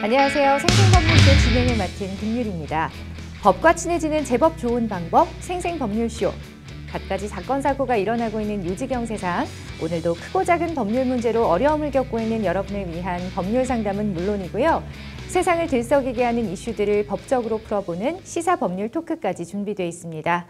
안녕하세요. 생생법률쇼 진행을 맡은 김유리입니다. 법과 친해지는 제법 좋은 방법 생생법률쇼. 갖가지 사건 사고가 일어나고 있는 유지경 세상. 오늘도 크고 작은 법률 문제로 어려움을 겪고 있는 여러분을 위한 법률 상담은 물론이고요. 세상을 들썩이게 하는 이슈들을 법적으로 풀어보는 시사법률 토크까지 준비되어 있습니다.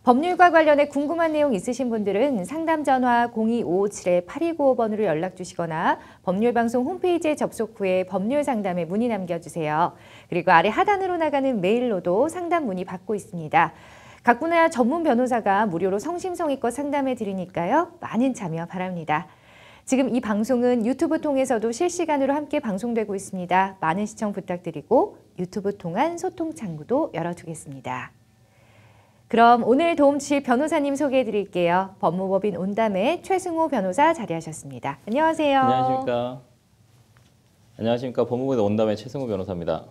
법률과 관련해 궁금한 내용 있으신 분들은 상담 전화 02-557-8295번으로 연락 주시거나 법률방송 홈페이지에 접속 후에 법률 상담에 문의 남겨주세요. 그리고 아래 하단으로 나가는 메일로도 상담 문의 받고 있습니다. 각 분야 전문 변호사가 무료로 성심성의껏 상담해 드리니까요. 많은 참여 바랍니다. 지금 이 방송은 유튜브 통해서도 실시간으로 함께 방송되고 있습니다. 많은 시청 부탁드리고 유튜브 통한 소통 창구도 열어두겠습니다. 그럼 오늘 도움 주실 변호사님 소개해 드릴게요. 법무법인 온담의 최승호 변호사 자리하셨습니다. 안녕하세요. 안녕하십니까. 안녕하십니까. 법무법인 온담의 최승호 변호사입니다.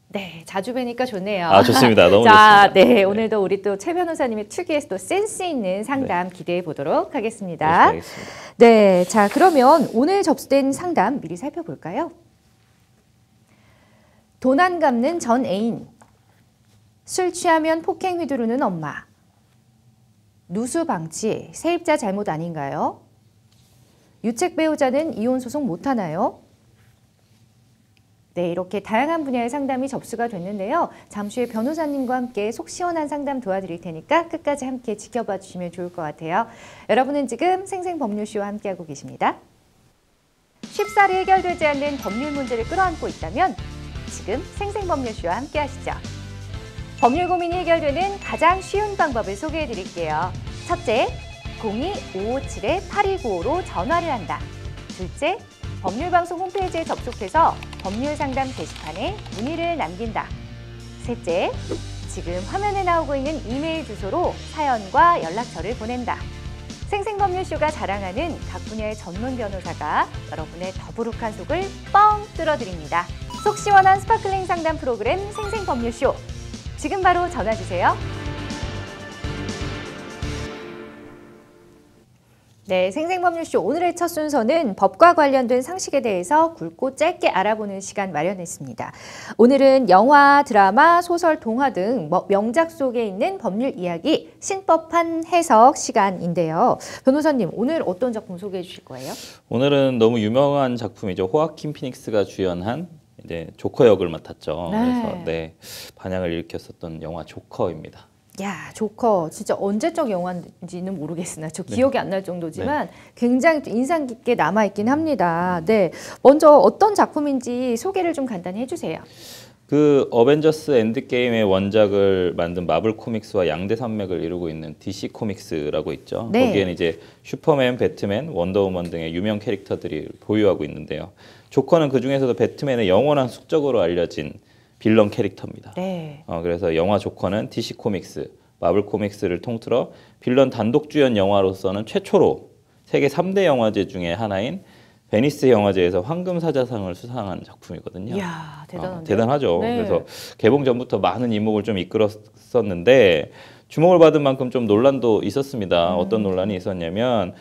네, 자주 뵈니까 좋네요. 아, 좋습니다. 너무 자, 좋습니다. 네, 오늘도 우리 또 최 변호사님의 특유의 또 센스 있는 상담 기대해 보도록 하겠습니다. 알겠습니다. 네, 자 그러면 오늘 접수된 상담 미리 살펴볼까요? 돈 안 갚는 전 애인. 술 취하면 폭행 휘두르는 엄마. 누수 방치, 세입자 잘못 아닌가요? 유책 배우자는 이혼 소송 못하나요? 네, 이렇게 다양한 분야의 상담이 접수가 됐는데요. 잠시 후에 변호사님과 함께 속 시원한 상담 도와드릴 테니까 끝까지 함께 지켜봐 주시면 좋을 것 같아요. 여러분은 지금 생생법률쇼와 함께하고 계십니다. 쉽사리 해결되지 않는 법률 문제를 끌어안고 있다면 지금 생생법률쇼와 함께하시죠. 법률 고민이 해결되는 가장 쉬운 방법을 소개해 드릴게요. 첫째, 02-557-8295로 전화를 한다. 둘째, 법률방송 홈페이지에 접속해서 법률상담 게시판에 문의를 남긴다. 셋째, 지금 화면에 나오고 있는 이메일 주소로 사연과 연락처를 보낸다. 생생법률쇼가 자랑하는 각 분야의 전문 변호사가 여러분의 더부룩한 속을 뻥 뚫어드립니다. 속 시원한 스파클링 상담 프로그램 생생법률쇼. 지금 바로 전화 주세요. 네, 생생법률쇼 오늘의 첫 순서는 법과 관련된 상식에 대해서 굵고 짧게 알아보는 시간 마련했습니다. 오늘은 영화, 드라마, 소설, 동화 등 명작 속에 있는 법률 이야기 신법한 해석 시간인데요. 변호사님, 오늘 어떤 작품 소개해 주실 거예요? 오늘은 너무 유명한 작품이죠. 호아킨 피닉스가 주연한 이제 조커 역을 맡았죠. 네. 그래서 반향을 일으켰었던 영화 조커입니다. 야, 조커 진짜 언제적 영화인지는 모르겠으나 저 기억이 안 날 정도지만 굉장히 또 인상 깊게 남아있긴 합니다. 네, 먼저 어떤 작품인지 소개를 좀 간단히 해주세요. 그 어벤져스 엔드게임의 원작을 만든 마블 코믹스와 양대 산맥을 이루고 있는 DC 코믹스라고 있죠. 네. 거기에는 이제 슈퍼맨, 배트맨, 원더우먼 등의 유명 캐릭터들이 보유하고 있는데요. 조커는 그 중에서도 배트맨의 영원한 숙적으로 알려진 빌런 캐릭터입니다. 네. 그래서 영화 조커는 DC 코믹스, 마블 코믹스를 통틀어 빌런 단독 주연 영화로서는 최초로 세계 3대 영화제 중에 하나인 베니스 영화제에서 황금사자상을 수상한 작품이거든요. 이야, 대단한데요? 대단하죠. 네. 그래서 개봉 전부터 많은 이목을 좀 이끌었었는데 주목을 받은 만큼 좀 논란도 있었습니다. 어떤 논란이 있었냐면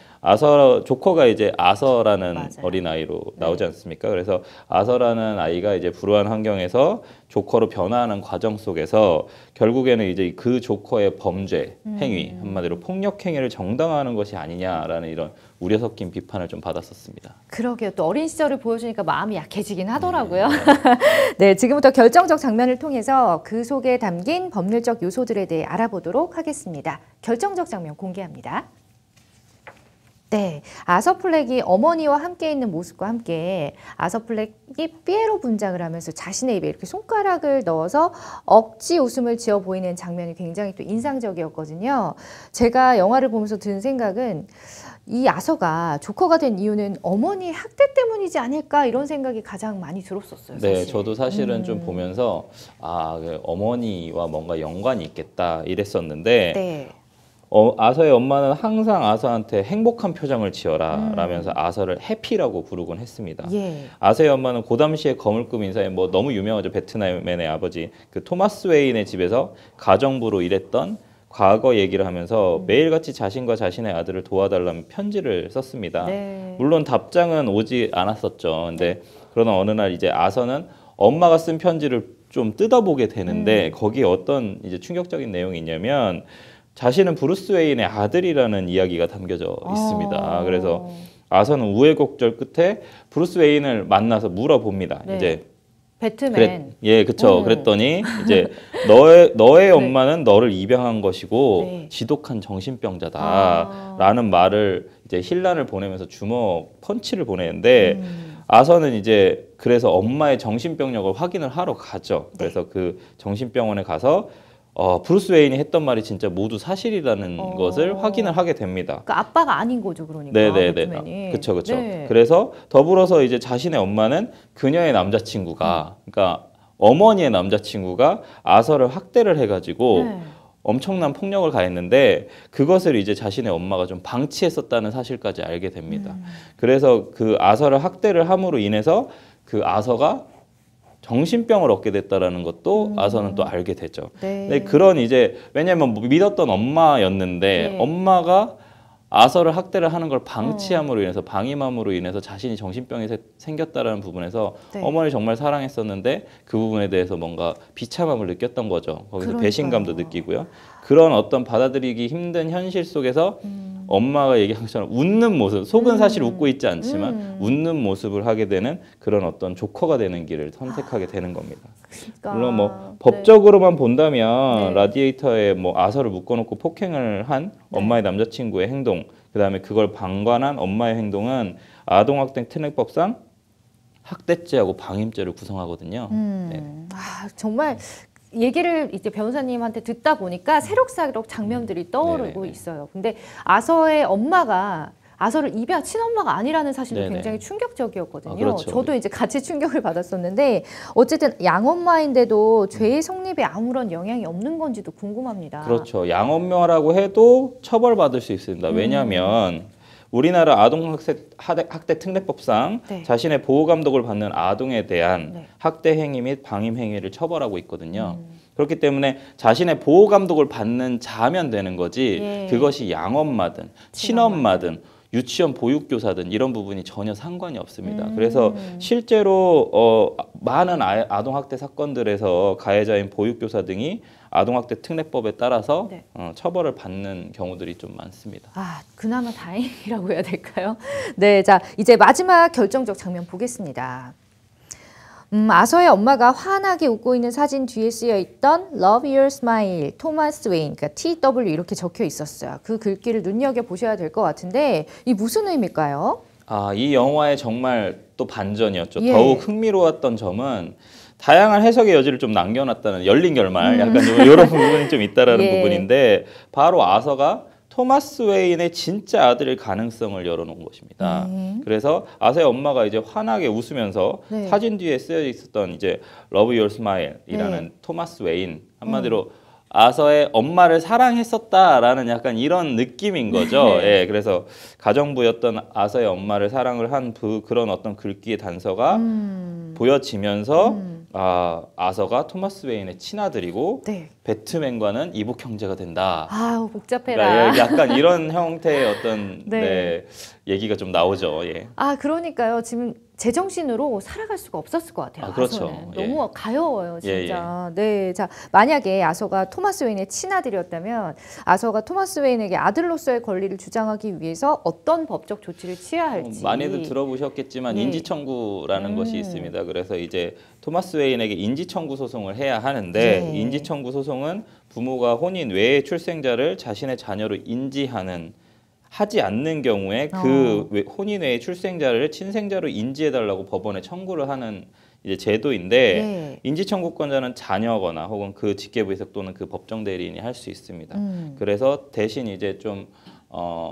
조커가 이제 아서라는 맞아요. 어린아이로 나오지 않습니까? 그래서 아서라는 아이가 이제 불우한 환경에서 조커로 변화하는 과정 속에서 결국에는 이제 그 조커의 범죄 행위, 한마디로 폭력 행위를 정당화하는 것이 아니냐라는 이런 우려 섞인 비판을 좀 받았었습니다. 그러게요. 또 어린 시절을 보여주니까 마음이 약해지긴 하더라고요. 네, 지금부터 결정적 장면을 통해서 그 속에 담긴 법률적 요소들에 대해 알아보도록 하겠습니다. 결정적 장면 공개합니다. 네, 아서 플렉이 어머니와 함께 있는 모습과 함께 아서 플렉이 피에로 분장을 하면서 자신의 입에 이렇게 손가락을 넣어서 억지 웃음을 지어 보이는 장면이 굉장히 또 인상적이었거든요. 제가 영화를 보면서 든 생각은 이 아서가 조커가 된 이유는 어머니의 학대 때문이지 않을까 이런 생각이 가장 많이 들었었어요. 사실. 네, 저도 사실은 좀 보면서 어머니와 뭔가 연관이 있겠다 이랬었는데 네. 아서의 엄마는 항상 아서한테 행복한 표정을 지어라 라면서 아서를 해피라고 부르곤 했습니다. 예. 아서의 엄마는 그 당시에 거물급 인사에 너무 유명하죠. 베트남의 아버지 그 토마스 웨인의 집에서 가정부로 일했던 과거 얘기를 하면서 매일같이 자신과 자신의 아들을 도와달라는 편지를 썼습니다. 네. 물론 답장은 오지 않았었죠. 근데 그러던 어느 날 이제 아서는 엄마가 쓴 편지를 좀 뜯어보게 되는데 거기에 어떤 이제 충격적인 내용이 있냐면 자신은 브루스 웨인의 아들이라는 이야기가 담겨져 있습니다. 그래서 아서는 우여곡절 끝에 브루스 웨인을 만나서 물어봅니다. 네. 이제 배트맨. 예, 그쵸. 그랬더니 이제 너의 엄마는 너를 입양한 것이고 네. 지독한 정신병자다라는 말을 이제 힐란을 보내면서 주먹 펀치를 보내는데 아서는 이제 그래서 엄마의 정신병력을 확인을 하러 가죠. 그래서 그 정신병원에 가서 브루스 웨인이 했던 말이 진짜 모두 사실이라는 것을 확인을 하게 됩니다. 그러니까 아빠가 아닌 거죠, 그러니까. 네네네. 배트맨이. 그쵸, 그쵸. 네. 그래서 더불어서 이제 자신의 엄마는 그녀의 남자친구가, 그러니까 어머니의 남자친구가 아서를 학대를 해가지고 네. 엄청난 폭력을 가했는데 그것을 이제 자신의 엄마가 좀 방치했었다는 사실까지 알게 됩니다. 그래서 그 아서를 학대를 함으로 인해서 그 아서가 정신병을 얻게 됐다라는 것도 아서는 또 알게 되죠. 네. 근데 그런 이제 왜냐하면 믿었던 엄마였는데 네. 엄마가 아서를 학대를 하는 걸 방치함으로 인해서 방임함으로 인해서 자신이 정신병이 생겼다라는 부분에서 네. 어머니 정말 사랑했었는데 그 부분에 대해서 뭔가 비참함을 느꼈던 거죠. 거기서 그러니까요. 배신감도 느끼고요. 그런 어떤 받아들이기 힘든 현실 속에서 엄마가 얘기한 것처럼 웃는 모습, 속은 사실 웃고 있지 않지만 웃는 모습을 하게 되는 그런 어떤 조커가 되는 길을 선택하게 되는 겁니다. 그러니까. 물론 뭐 법적으로만 본다면 네. 라디에이터에 뭐 아서를 묶어놓고 폭행을 한 엄마의 남자친구의 행동, 그다음에 그걸 방관한 엄마의 행동은 아동학대 특례법상 학대죄하고 방임죄를 구성하거든요. 네. 아, 정말 얘기를 이제 변호사님한테 듣다 보니까 새록새록 장면들이 떠오르고 네네네. 있어요. 근데 아서의 엄마가 아서를 입양 친엄마가 아니라는 사실도 네네. 굉장히 충격적이었거든요. 그렇죠. 저도 이제 같이 충격을 받았었는데 어쨌든 양엄마인데도 죄의 성립에 아무런 영향이 없는 건지도 궁금합니다. 그렇죠. 양엄마라고 해도 처벌받을 수 있습니다. 왜냐하면 우리나라 아동학대 특례법상 네. 자신의 보호 감독을 받는 아동에 대한 네. 학대 행위 및 방임 행위를 처벌하고 있거든요. 그렇기 때문에 자신의 보호 감독을 받는 자면 되는 거지 예. 그것이 양엄마든 친엄마든 유치원 보육교사든 이런 부분이 전혀 상관이 없습니다. 그래서 실제로 많은 아동학대 사건들에서 가해자인 보육교사 등이 아동학대 특례법에 따라서 네. 처벌을 받는 경우들이 좀 많습니다. 아, 그나마 다행이라고 해야 될까요? 네, 자 이제 마지막 결정적 장면 보겠습니다. 아서의 엄마가 환하게 웃고 있는 사진 뒤에 쓰여 있던 Love Your Smile, 토마스 웨인, 그러니까 TW 이렇게 적혀 있었어요. 그 글귀를 눈여겨 보셔야 될 것 같은데 이 무슨 의미일까요? 아, 이 영화의 정말 또 반전이었죠. 예. 더욱 흥미로웠던 점은 다양한 해석의 여지를 좀 남겨놨다는 열린 결말, 약간 좀 이런 부분이 좀 있다라는 예. 부분인데 바로 아서가 토마스 웨인의 진짜 아들일 가능성을 열어놓은 것입니다. 그래서 아서의 엄마가 이제 환하게 웃으면서 네. 사진 뒤에 쓰여 있었던 이제 Love Your Smile이라는 네. 토마스 웨인 한마디로 아서의 엄마를 사랑했었다라는 약간 이런 느낌인 거죠. 네. 예, 그래서 가정부였던 아서의 엄마를 사랑을 한 그런 어떤 글귀의 단서가 보여지면서 아서가 토마스 웨인의 친아들이고 네. 배트맨과는 이복 형제가 된다. 아우 복잡해라. 그러니까 약간 이런 형태의 어떤 네. 네, 얘기가 좀 나오죠. 예. 아 그러니까요. 지금 제정신으로 살아갈 수가 없었을 것 같아요. 아, 그렇죠. 아서는. 예. 너무 가여워요, 진짜. 네, 자 만약에 아서가 토마스 웨인의 친아들이었다면 아서가 토마스 웨인에게 아들로서의 권리를 주장하기 위해서 어떤 법적 조치를 취해야 할지. 많이들 들어보셨겠지만 예. 인지청구라는 것이 있습니다. 그래서 이제 토마스 웨인에게 인지청구 소송을 해야 하는데 예. 인지청구 소송은 부모가 혼인 외의 출생자를 자신의 자녀로 인지하는 하지 않는 경우에 그 혼인 외의 출생자를 친생자로 인지해달라고 법원에 청구를 하는 이제 제도인데 예. 인지청구권자는 자녀거나 혹은 그 직계부이석 또는 그 법정 대리인이 할 수 있습니다. 그래서 대신 이제 좀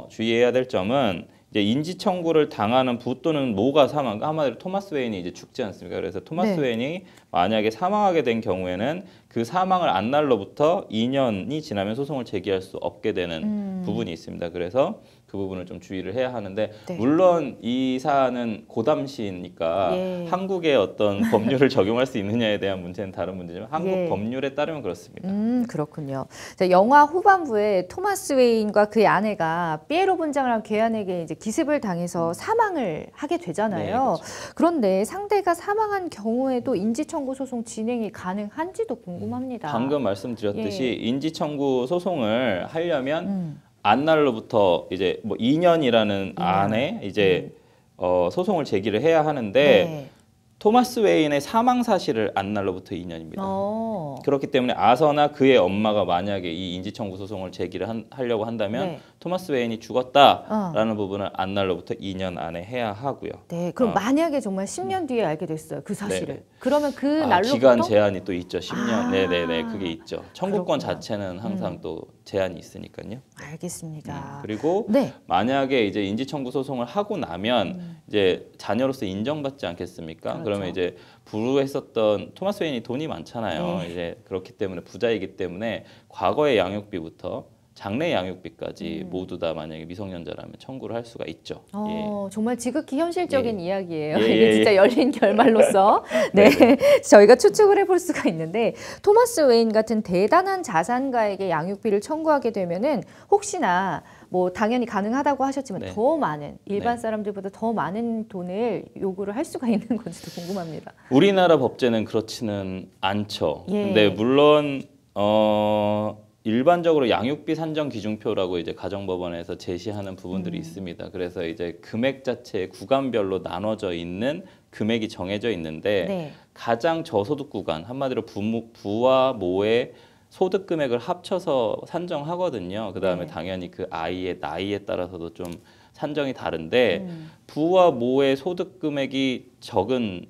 주의해야 될 점은 이제 인지청구를 당하는 부 또는 모가 사망, 한마디로 토마스 웨인이 이제 죽지 않습니까? 그래서 토마스 네. 웨인이 만약에 사망하게 된 경우에는 그 사망을 안 날로부터 2년이 지나면 소송을 제기할 수 없게 되는 부분이 있습니다. 그래서 그 부분을 좀 주의를 해야 하는데 네. 물론 이 사안은 고담시니까 예. 한국의 어떤 법률을 적용할 수 있느냐에 대한 문제는 다른 문제지만 한국 예. 법률에 따르면 그렇습니다. 그렇군요. 자, 영화 후반부에 토마스 웨인과 그의 아내가 피에로 분장을 괴한에게 이제 기습을 당해서 사망을 하게 되잖아요. 네, 그렇죠. 그런데 상대가 사망한 경우에도 인지청구 소송 진행이 가능한지도 궁금합니다. 방금 말씀드렸듯이 예. 인지청구 소송을 하려면 안날로부터 이제 뭐 2년이라는 안에 이제 소송을 제기를 해야 하는데 네. 토마스 웨인의 사망 사실을 안날로부터 2년입니다. 어. 그렇기 때문에 아서나 그의 엄마가 만약에 이 인지청구 소송을 제기를 하려고 한다면 네. 토마스 웨인이 죽었다라는 부분을 안날로부터 2년 안에 해야 하고요. 네, 그럼 만약에 정말 10년 뒤에 알게 됐어요, 그 사실을. 네네. 그러면 그 날로부터 기간 제한이 또 있죠. 10년. 아. 네네네. 그게 있죠. 청구권 그렇구나. 자체는 항상 또 제한이 있으니까요. 알겠습니다. 그리고 네. 만약에 이제 인지청구 소송을 하고 나면 이제 자녀로서 인정받지 않겠습니까? 그렇죠. 그러면 이제 부유했었던 토마스 웨인이 돈이 많잖아요. 네. 이제 그렇기 때문에 부자이기 때문에 과거의 양육비부터 장래 양육비까지 모두 다 만약에 미성년자라면 청구를 할 수가 있죠. 정말 지극히 현실적인 예. 이야기예요. 예, 이게 예, 진짜 예. 열린 결말로서 네. 저희가 추측을 해볼 수가 있는데 토마스 웨인 같은 대단한 자산가에게 양육비를 청구하게 되면은 혹시나 뭐 당연히 가능하다고 하셨지만 네. 더 많은 일반 네. 사람들보다 더 많은 돈을 요구를 할 수가 있는 건지도 궁금합니다. 우리나라 법제는 그렇지는 않죠. 예. 근데 물론 일반적으로 양육비 산정 기준표라고 이제 가정법원에서 제시하는 부분들이 있습니다. 그래서 이제 금액 자체에 구간별로 나눠져 있는 금액이 정해져 있는데 네. 가장 저소득 구간, 한마디로 부와 모의 소득 금액을 합쳐서 산정하거든요. 그 다음에 네. 당연히 그 아이의 나이에 따라서도 좀 산정이 다른데 부와 모의 소득 금액이 적은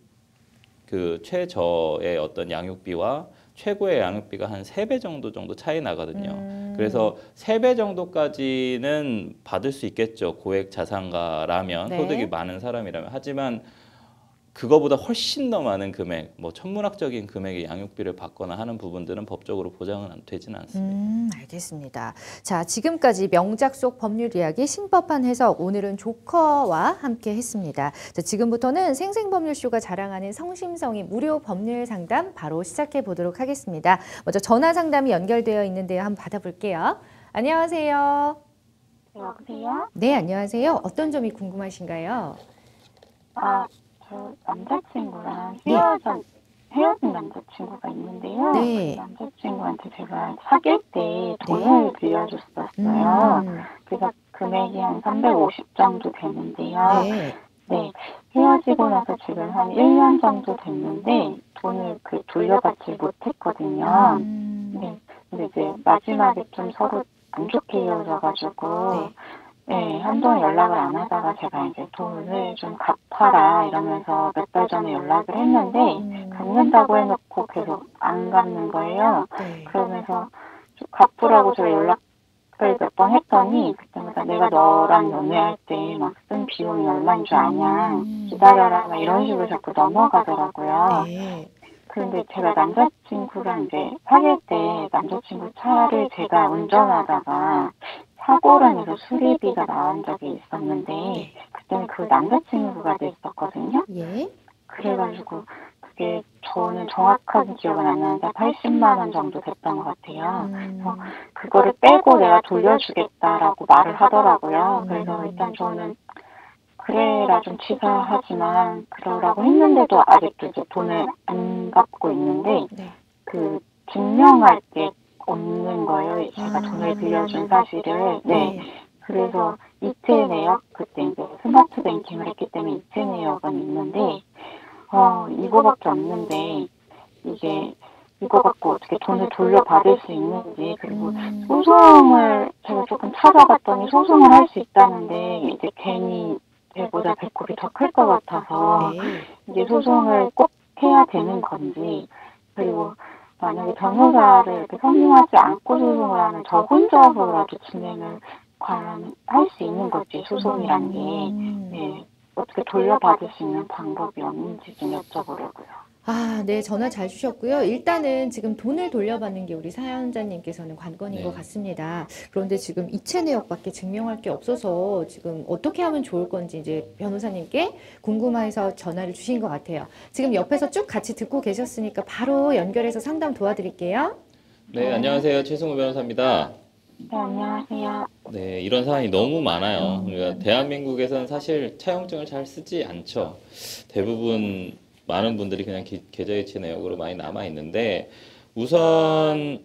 그 최저의 어떤 양육비와 최고의 양육비가 한 3배 정도 차이 나거든요. 그래서 3배 정도까지는 받을 수 있겠죠. 고액 자산가라면, 네. 소득이 많은 사람이라면. 하지만 그거보다 훨씬 더 많은 금액, 뭐 천문학적인 금액의 양육비를 받거나 하는 부분들은 법적으로 보장은 되지는 않습니다. 알겠습니다. 자, 지금까지 명작 속 법률 이야기 신법한 해석, 오늘은 조커와 함께 했습니다. 자, 지금부터는 생생법률쇼가 자랑하는 성심성의 무료 법률 상담 바로 시작해 보도록 하겠습니다. 먼저 전화 상담이 연결되어 있는데요. 한번 받아볼게요. 안녕하세요. 여보세요? 네, 안녕하세요. 어떤 점이 궁금하신가요? 저 남자친구랑 네. 헤어진 남자친구가 있는데요. 네. 그 남자친구한테 제가 사귈 때 돈을 빌려줬었어요. 그래서 금액이 한 350 정도 되는데요. 네. 네. 헤어지고 나서 지금 한 1년 정도 됐는데 돈을 돌려받지 못했거든요. 네. 근데 이제 마지막에 좀 서로 안 좋게 헤어져가지고 네, 한동안 연락을 안 하다가 제가 이제 돈을 좀 갚아라 이러면서 몇 달 전에 연락을 했는데 갚는다고 해놓고 계속 안 갚는 거예요. 네. 그러면서 좀 갚으라고 제가 연락을 몇 번 했더니 그때마다 내가 너랑 연애할 때 막 쓴 비용이 얼마인 줄 아냐, 기다려라 막 이런 식으로 자꾸 넘어가더라고요. 네. 그런데 제가 남자친구랑 이제 사귈 때 남자친구 차를 제가 운전하다가 사고로 인해서 수리비가 나온 적이 있었는데 그때는 그 남자친구가 냈었거든요. 예. 그래가지고 그게 저는 정확하게 기억은 안 나는데 80만 원 정도 됐던 것 같아요. 그래서 그거를 빼고 내가 돌려주겠다라고 말을 하더라고요. 그래서 일단 저는 그래라 좀 치사하지만 그러라고 했는데도 아직도 이제 돈을 안 갚고 있는데 그 증명할 게 없는 거예요. 제가 돈을 빌려준 사실을. 네. 그래서 이체 내역, 그때 이제 스마트 뱅킹을 했기 때문에 이체 내역은 있는데, 이거밖에 없는데, 이게, 이거 갖고 어떻게 돈을 돌려받을 수 있는지, 그리고 소송을 제가 조금 찾아봤더니 소송을 할 수 있다는데, 이제 괜히 배보다 배꼽이 더 클 것 같아서, 이제 소송을 꼭 해야 되는 건지, 그리고 만약에 변호사를 이렇게 선임하지 않고 소송을 하면 저 혼자서라도 진행을 과연 할 수 있는 거지, 소송이란 게. 네. 어떻게 돌려받을 수 있는 방법이 없는지 좀 여쭤보려고요. 아, 네, 전화 잘 주셨고요. 일단은 지금 돈을 돌려받는 게 우리 사연자님께서는 관건인 네. 것 같습니다. 그런데 지금 이체 내역밖에 증명할 게 없어서 지금 어떻게 하면 좋을 건지 이제 변호사님께 궁금해서 전화를 주신 것 같아요. 지금 옆에서 쭉 같이 듣고 계셨으니까 바로 연결해서 상담 도와드릴게요. 네, 안녕하세요. 최승우 변호사입니다. 네, 안녕하세요. 네, 이런 사안이 너무 많아요. 그러니까 대한민국에서는 사실 차용증을 잘 쓰지 않죠. 대부분 많은 분들이 그냥 계좌이체 내역으로 많이 남아 있는데 우선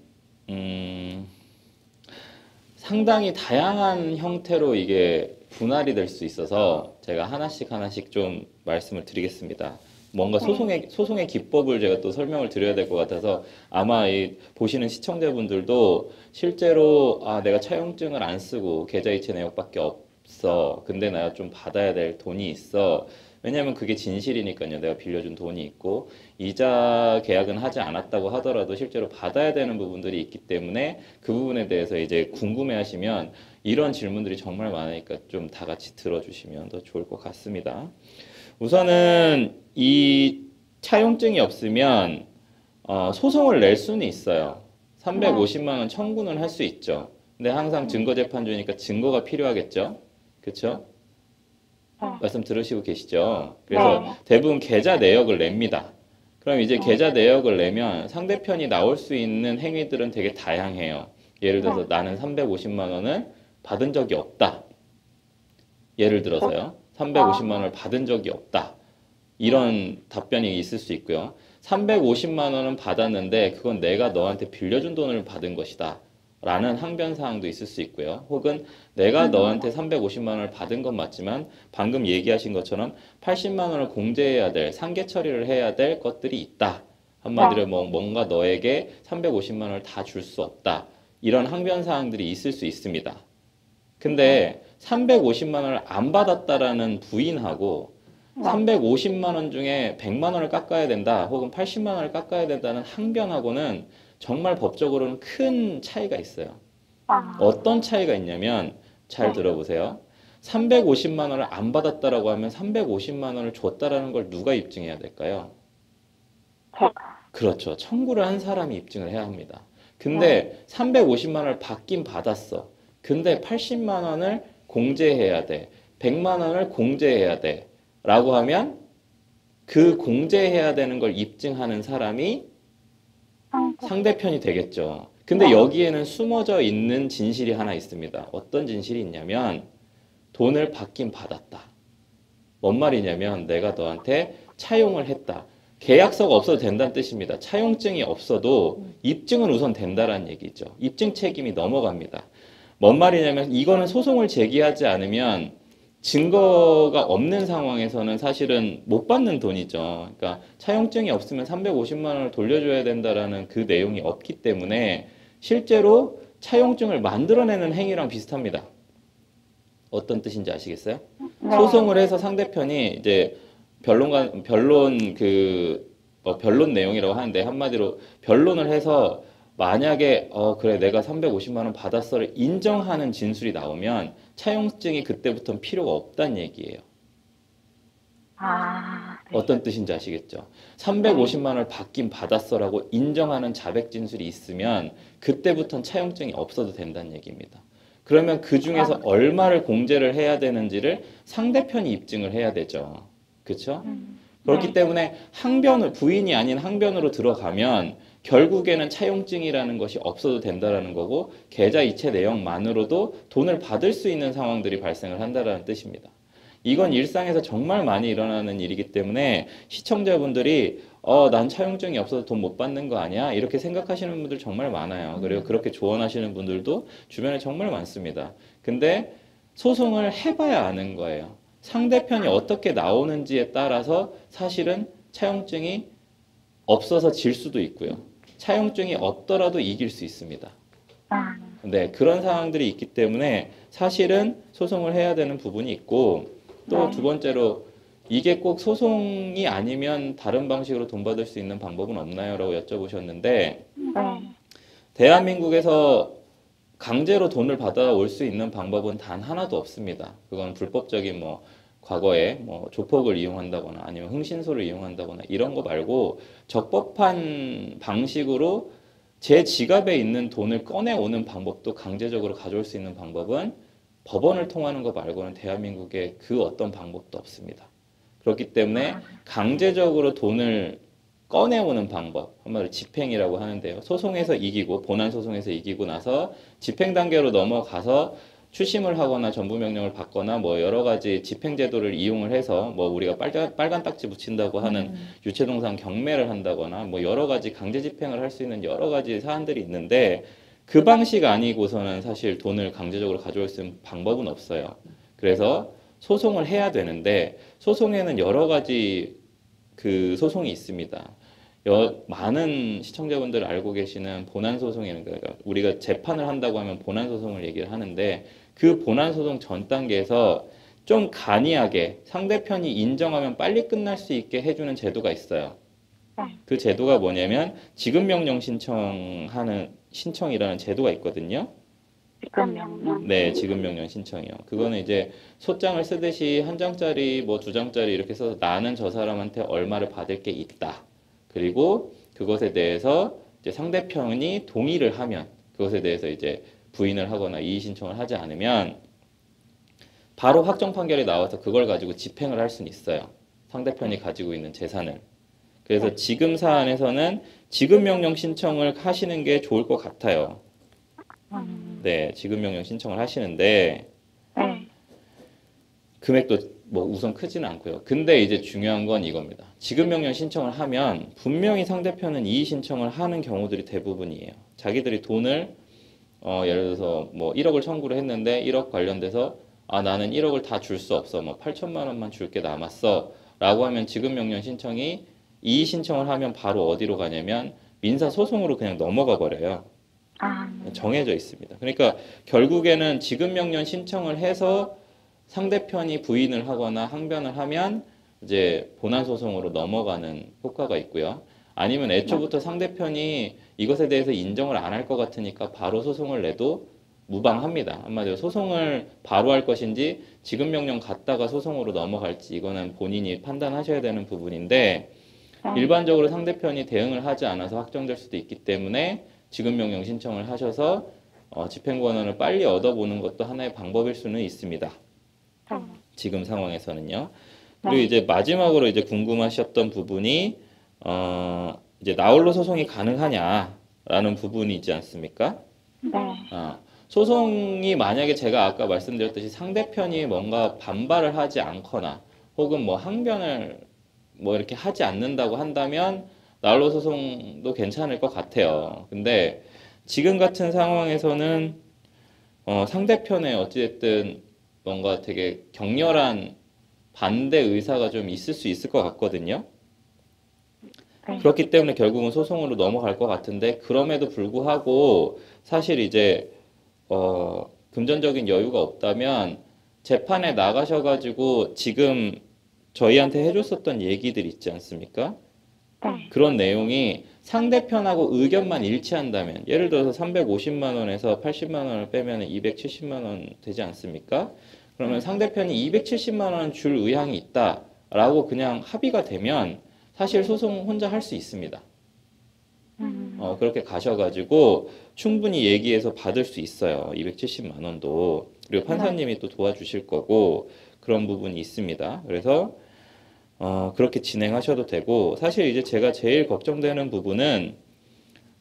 상당히 다양한 형태로 이게 분할이 될 수 있어서 제가 하나씩 좀 말씀을 드리겠습니다. 뭔가 소송의 기법을 제가 또 설명을 드려야 될 것 같아서 아마 이 보시는 시청자분들도 실제로 내가 차용증을 안 쓰고 계좌이체 내역밖에 없어. 근데 내가 좀 받아야 될 돈이 있어. 왜냐하면 그게 진실이니까요. 내가 빌려준 돈이 있고 이자 계약은 하지 않았다고 하더라도 실제로 받아야 되는 부분들이 있기 때문에 그 부분에 대해서 이제 궁금해하시면 이런 질문들이 정말 많으니까 좀 다 같이 들어주시면 더 좋을 것 같습니다. 우선은 이 차용증이 없으면 소송을 낼 수는 있어요. 350만 원 청구는 할 수 있죠. 근데 항상 증거재판주니까 증거가 필요하겠죠. 그렇죠? 말씀 들으시고 계시죠? 그래서 대부분 계좌 내역을 냅니다. 그럼 이제 계좌 내역을 내면 상대편이 나올 수 있는 행위들은 되게 다양해요. 예를 들어서 나는 350만 원을 받은 적이 없다. 예를 들어서요. 350만 원을 받은 적이 없다. 이런 답변이 있을 수 있고요. 350만 원은 받았는데 그건 내가 너한테 빌려준 돈을 받은 것이다. 라는 항변 사항도 있을 수 있고요. 혹은 내가 너한테 350만 원을 받은 건 맞지만 방금 얘기하신 것처럼 80만 원을 공제해야 될, 상계 처리를 해야 될 것들이 있다. 한마디로 뭔가 너에게 350만 원을 다 줄 수 없다. 이런 항변 사항들이 있을 수 있습니다. 근데 350만 원을 안 받았다라는 부인하고 350만 원 중에 100만 원을 깎아야 된다. 혹은 80만 원을 깎아야 된다는 항변하고는 정말 법적으로는 큰 차이가 있어요. 어떤 차이가 있냐면 잘 들어보세요. 350만 원을 안 받았다라고 하면 350만 원을 줬다라는 걸 누가 입증해야 될까요? 그렇죠. 청구를 한 사람이 입증을 해야 합니다. 근데 350만 원을 받긴 받았어. 근데 80만 원을 공제해야 돼. 100만 원을 공제해야 돼. 라고 하면 그 공제해야 되는 걸 입증하는 사람이 상대편이 되겠죠. 근데 여기에는 숨어져 있는 진실이 하나 있습니다. 어떤 진실이 있냐면 돈을 받긴 받았다. 뭔 말이냐면 내가 너한테 차용을 했다. 계약서가 없어도 된다는 뜻입니다. 차용증이 없어도 입증은 우선 된다라는 얘기죠. 입증 책임이 넘어갑니다. 뭔 말이냐면 이거는 소송을 제기하지 않으면 증거가 없는 상황에서는 사실은 못 받는 돈이죠. 그러니까 차용증이 없으면 350만 원을 돌려줘야 된다라는 그 내용이 없기 때문에 실제로 차용증을 만들어내는 행위랑 비슷합니다. 어떤 뜻인지 아시겠어요? 소송을 해서 상대편이 이제 변론 내용이라고 하는데 한마디로 변론을 해서 만약에 그래 내가 350만 원 받았어를 인정하는 진술이 나오면 차용증이 그때부터는 필요가 없다는 얘기예요. 어떤 뜻인지 아시겠죠? 350만 원을 받긴 받았어라고 인정하는 자백 진술이 있으면 그때부터는 차용증이 없어도 된다는 얘기입니다. 그러면 그 중에서 얼마를 공제를 해야 되는지를 상대편이 입증을 해야 되죠. 그렇죠? 그렇기 때문에 부인이 아닌 항변으로 들어가면 결국에는 차용증이라는 것이 없어도 된다라는 거고 계좌 이체 내역만으로도 돈을 받을 수 있는 상황들이 발생을 한다라는 뜻입니다. 이건 일상에서 정말 많이 일어나는 일이기 때문에 시청자분들이 난 차용증이 없어서 돈 못 받는 거 아니야? 이렇게 생각하시는 분들 정말 많아요. 그리고 그렇게 조언하시는 분들도 주변에 정말 많습니다. 근데 소송을 해봐야 아는 거예요. 상대편이 어떻게 나오는지에 따라서 사실은 차용증이 없어서 질 수도 있고요. 차용증이 없더라도 이길 수 있습니다. 네, 그런 상황들이 있기 때문에 사실은 소송을 해야 되는 부분이 있고 또 두 번째로 이게 꼭 소송이 아니면 다른 방식으로 돈 받을 수 있는 방법은 없나요? 라고 여쭤보셨는데 대한민국에서 강제로 돈을 받아올 수 있는 방법은 단 하나도 없습니다. 그건 불법적인 과거에 뭐 조폭을 이용한다거나 아니면 흥신소를 이용한다거나 이런 거 말고 적법한 방식으로 제 지갑에 있는 돈을 꺼내오는 방법도 강제적으로 가져올 수 있는 방법은 법원을 통하는 거 말고는 대한민국에 그 어떤 방법도 없습니다. 그렇기 때문에 강제적으로 돈을 꺼내오는 방법, 한마디로 집행이라고 하는데요. 소송에서 이기고, 본안 소송에서 이기고 나서 집행 단계로 넘어가서 추심을 하거나 전부명령을 받거나 뭐 여러 가지 집행제도를 이용을 해서 뭐 우리가 빨간 딱지 붙인다고 하는 유체동산 경매를 한다거나 뭐 여러 가지 강제 집행을 할 수 있는 여러 가지 사안들이 있는데 그 방식 아니고서는 사실 돈을 강제적으로 가져올 수 있는 방법은 없어요. 그래서 소송을 해야 되는데 소송에는 여러 가지 그 소송이 있습니다. 많은 시청자분들 알고 계시는 본안소송이라는 거예요. 우리가 재판을 한다고 하면 본안소송을 얘기를 하는데 그 본안소송 전 단계에서 좀 간이하게 상대편이 인정하면 빨리 끝날 수 있게 해주는 제도가 있어요. 그 제도가 뭐냐면 지급명령 신청이라는 제도가 있거든요. 지급명령. 네, 지급명령 신청이요. 그거는 이제 소장을 쓰듯이 한 장짜리 뭐 두 장짜리 이렇게 써서 나는 저 사람한테 얼마를 받을 게 있다. 그리고 그것에 대해서 이제 상대편이 동의를 하면 그것에 대해서 이제 부인을 하거나 이의 신청을 하지 않으면 바로 확정 판결이 나와서 그걸 가지고 집행을 할 수는 있어요. 상대편이 가지고 있는 재산을. 그래서 지금 사안에서는 지급명령 신청을 하시는 게 좋을 것 같아요. 네, 지급명령 신청을 하시는데 네. 금액도 뭐 우선 크지는 않고요. 근데 이제 중요한 건 이겁니다. 지급명령 신청을 하면 분명히 상대편은 이의 신청을 하는 경우들이 대부분이에요. 자기들이 돈을 예를 들어서 뭐 1억을 청구를 했는데 1억 관련돼서 나는 1억을 다 줄 수 없어. 뭐 8천만 원만 줄 게 남았어. 라고 하면 지급명령 신청이 이의 신청을 하면 바로 어디로 가냐면 민사소송으로 그냥 넘어가 버려요. 정해져 있습니다. 그러니까 결국에는 지급명령 신청을 해서 상대편이 부인을 하거나 항변을 하면 이제 본안소송으로 넘어가는 효과가 있고요. 아니면 애초부터 상대편이 이것에 대해서 인정을 안 할 것 같으니까 바로 소송을 내도 무방합니다. 한마디로 소송을 바로 할 것인지 지급명령 갔다가 소송으로 넘어갈지 이거는 본인이 판단하셔야 되는 부분인데 일반적으로 상대편이 대응을 하지 않아서 확정될 수도 있기 때문에 지급명령 신청을 하셔서 집행권한을 빨리 얻어보는 것도 하나의 방법일 수는 있습니다. 지금 상황에서는요. 그리고 이제 마지막으로 이제 궁금하셨던 부분이 이제 나홀로 소송이 가능하냐라는 부분이 있지 않습니까? 네. 소송이 만약에 제가 아까 말씀드렸듯이 상대편이 뭔가 반발을 하지 않거나 혹은 뭐 항변을 뭐 이렇게 하지 않는다고 한다면 나홀로 소송도 괜찮을 것 같아요. 근데 지금 같은 상황에서는 상대편에 어찌됐든 뭔가 되게 격렬한 반대 의사가 좀 있을 수 있을 것 같거든요. 그렇기 때문에 결국은 소송으로 넘어갈 것 같은데 그럼에도 불구하고 사실 이제 금전적인 여유가 없다면 재판에 나가셔가지고 지금 저희한테 해줬었던 얘기들 있지 않습니까? 그런 내용이 상대편하고 의견만 일치한다면 예를 들어서 350만 원에서 80만 원을 빼면 270만 원 되지 않습니까? 그러면 상대편이 270만 원 줄 의향이 있다라고 그냥 합의가 되면 사실 소송 혼자 할 수 있습니다. 그렇게 가셔가지고 충분히 얘기해서 받을 수 있어요. 270만 원도. 그리고 판사님이 또 도와주실 거고 그런 부분이 있습니다. 그래서 그렇게 진행하셔도 되고 사실 이제 제가 제일 걱정되는 부분은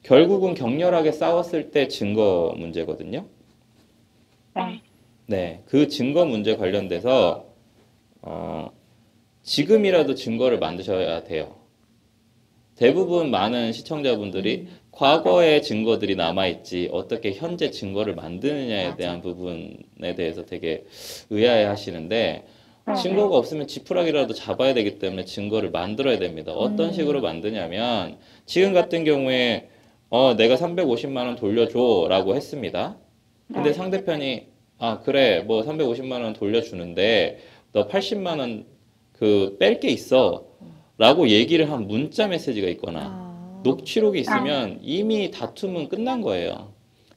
결국은 격렬하게 싸웠을 때 증거 문제거든요. 네, 그 증거 문제 관련돼서 지금이라도 증거를 만드셔야 돼요. 대부분 많은 시청자분들이 과거의 증거들이 남아있지 어떻게 현재 증거를 만드느냐에 대한 부분에 대해서 되게 의아해 하시는데 증거가 없으면 지푸라기라도 잡아야 되기 때문에 증거를 만들어야 됩니다. 어떤 식으로 만드냐면 지금 같은 경우에 내가 350만 원 돌려줘 라고 했습니다. 근데 상대편이 그래 뭐 350만 원 돌려주는데 너 80만 원 그 뺄 게 있어 라고 얘기를 한 문자 메시지가 있거나 녹취록이 있으면 이미 다툼은 끝난 거예요.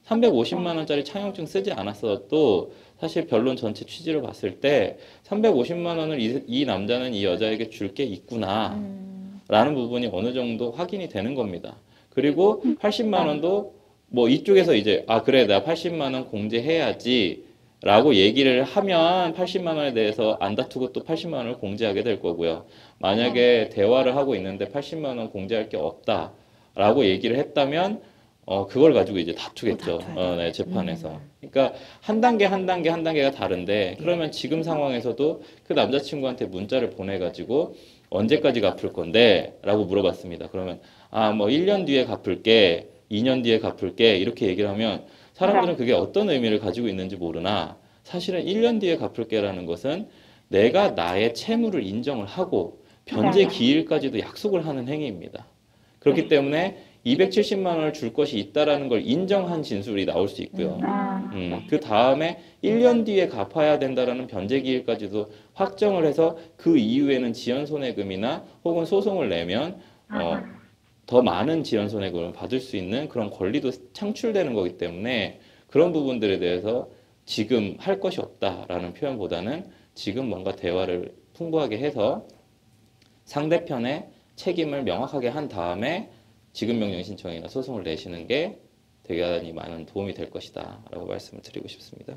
350만 원짜리 차용증 쓰지 않았어도 사실 변론 전체 취지를 봤을 때 350만 원을 이 남자는 이 여자에게 줄 게 있구나 라는 부분이 어느 정도 확인이 되는 겁니다. 그리고 80만 원도 뭐 이쪽에서 이제 아 그래 나 80만 원 공제해야지 라고 얘기를 하면 80만 원에 대해서 안 다투고 또 80만 원을 공제하게 될 거고요. 만약에 대화를 하고 있는데 80만 원 공제할 게 없다 라고 얘기를 했다면 그걸 가지고 이제 다투겠죠. 네, 재판에서. 그러니까 한 단계 한 단계 한 단계가 다른데 그러면 지금 상황에서도 그 남자친구한테 문자를 보내가지고 언제까지 갚을 건데? 라고 물어봤습니다. 그러면 아 뭐 1년 뒤에 갚을게 2년 뒤에 갚을게 이렇게 얘기를 하면 사람들은 그게 어떤 의미를 가지고 있는지 모르나 사실은 1년 뒤에 갚을게라는 것은 내가 나의 채무를 인정을 하고 변제 기일까지도 약속을 하는 행위입니다. 그렇기 때문에 270만 원을 줄 것이 있다라는 걸 인정한 진술이 나올 수 있고요. 그 다음에 1년 뒤에 갚아야 된다라는 변제 기일까지도 확정을 해서 그 이후에는 지연손해금이나 혹은 소송을 내면 더 많은 지연손해금을 받을 수 있는 그런 권리도 창출되는 거기 때문에 그런 부분들에 대해서 지금 할 것이 없다라는 표현보다는 지금 뭔가 대화를 풍부하게 해서 상대편의 책임을 명확하게 한 다음에 지급명령 신청이나 소송을 내시는 게 대단히 많은 도움이 될 것이다 라고 말씀을 드리고 싶습니다.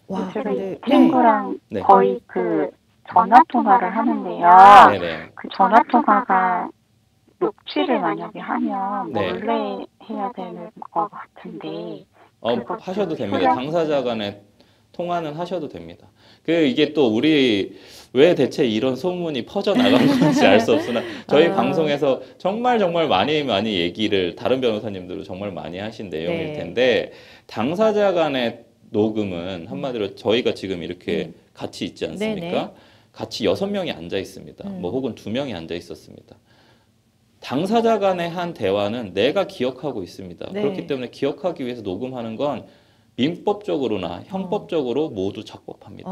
와, 제가 근데 이 친구랑 네. 거의 그 전화 통화를 하는데요. 네네. 그 전화 통화가 녹취를 만약에 하면 네. 몰래 해야 되는 것 같은데 하셔도 됩니다. 당사자 간에 통화는 하셔도 됩니다. 이게 또 우리 왜 대체 이런 소문이 퍼져 나간 건지 알 수 없으나 저희 방송에서 정말 많이 얘기를 다른 변호사님들도 정말 많이 하신 내용일 텐데 당사자 간의 녹음은 한마디로 저희가 지금 이렇게 같이 있지 않습니까? 네네. 같이 6명이 앉아 있습니다. 뭐 혹은 2명이 앉아 있었습니다. 당사자 간의 한 대화는 내가 기억하고 있습니다. 네. 그렇기 때문에 기억하기 위해서 녹음하는 건 민법적으로나 형법적으로 모두 적법합니다.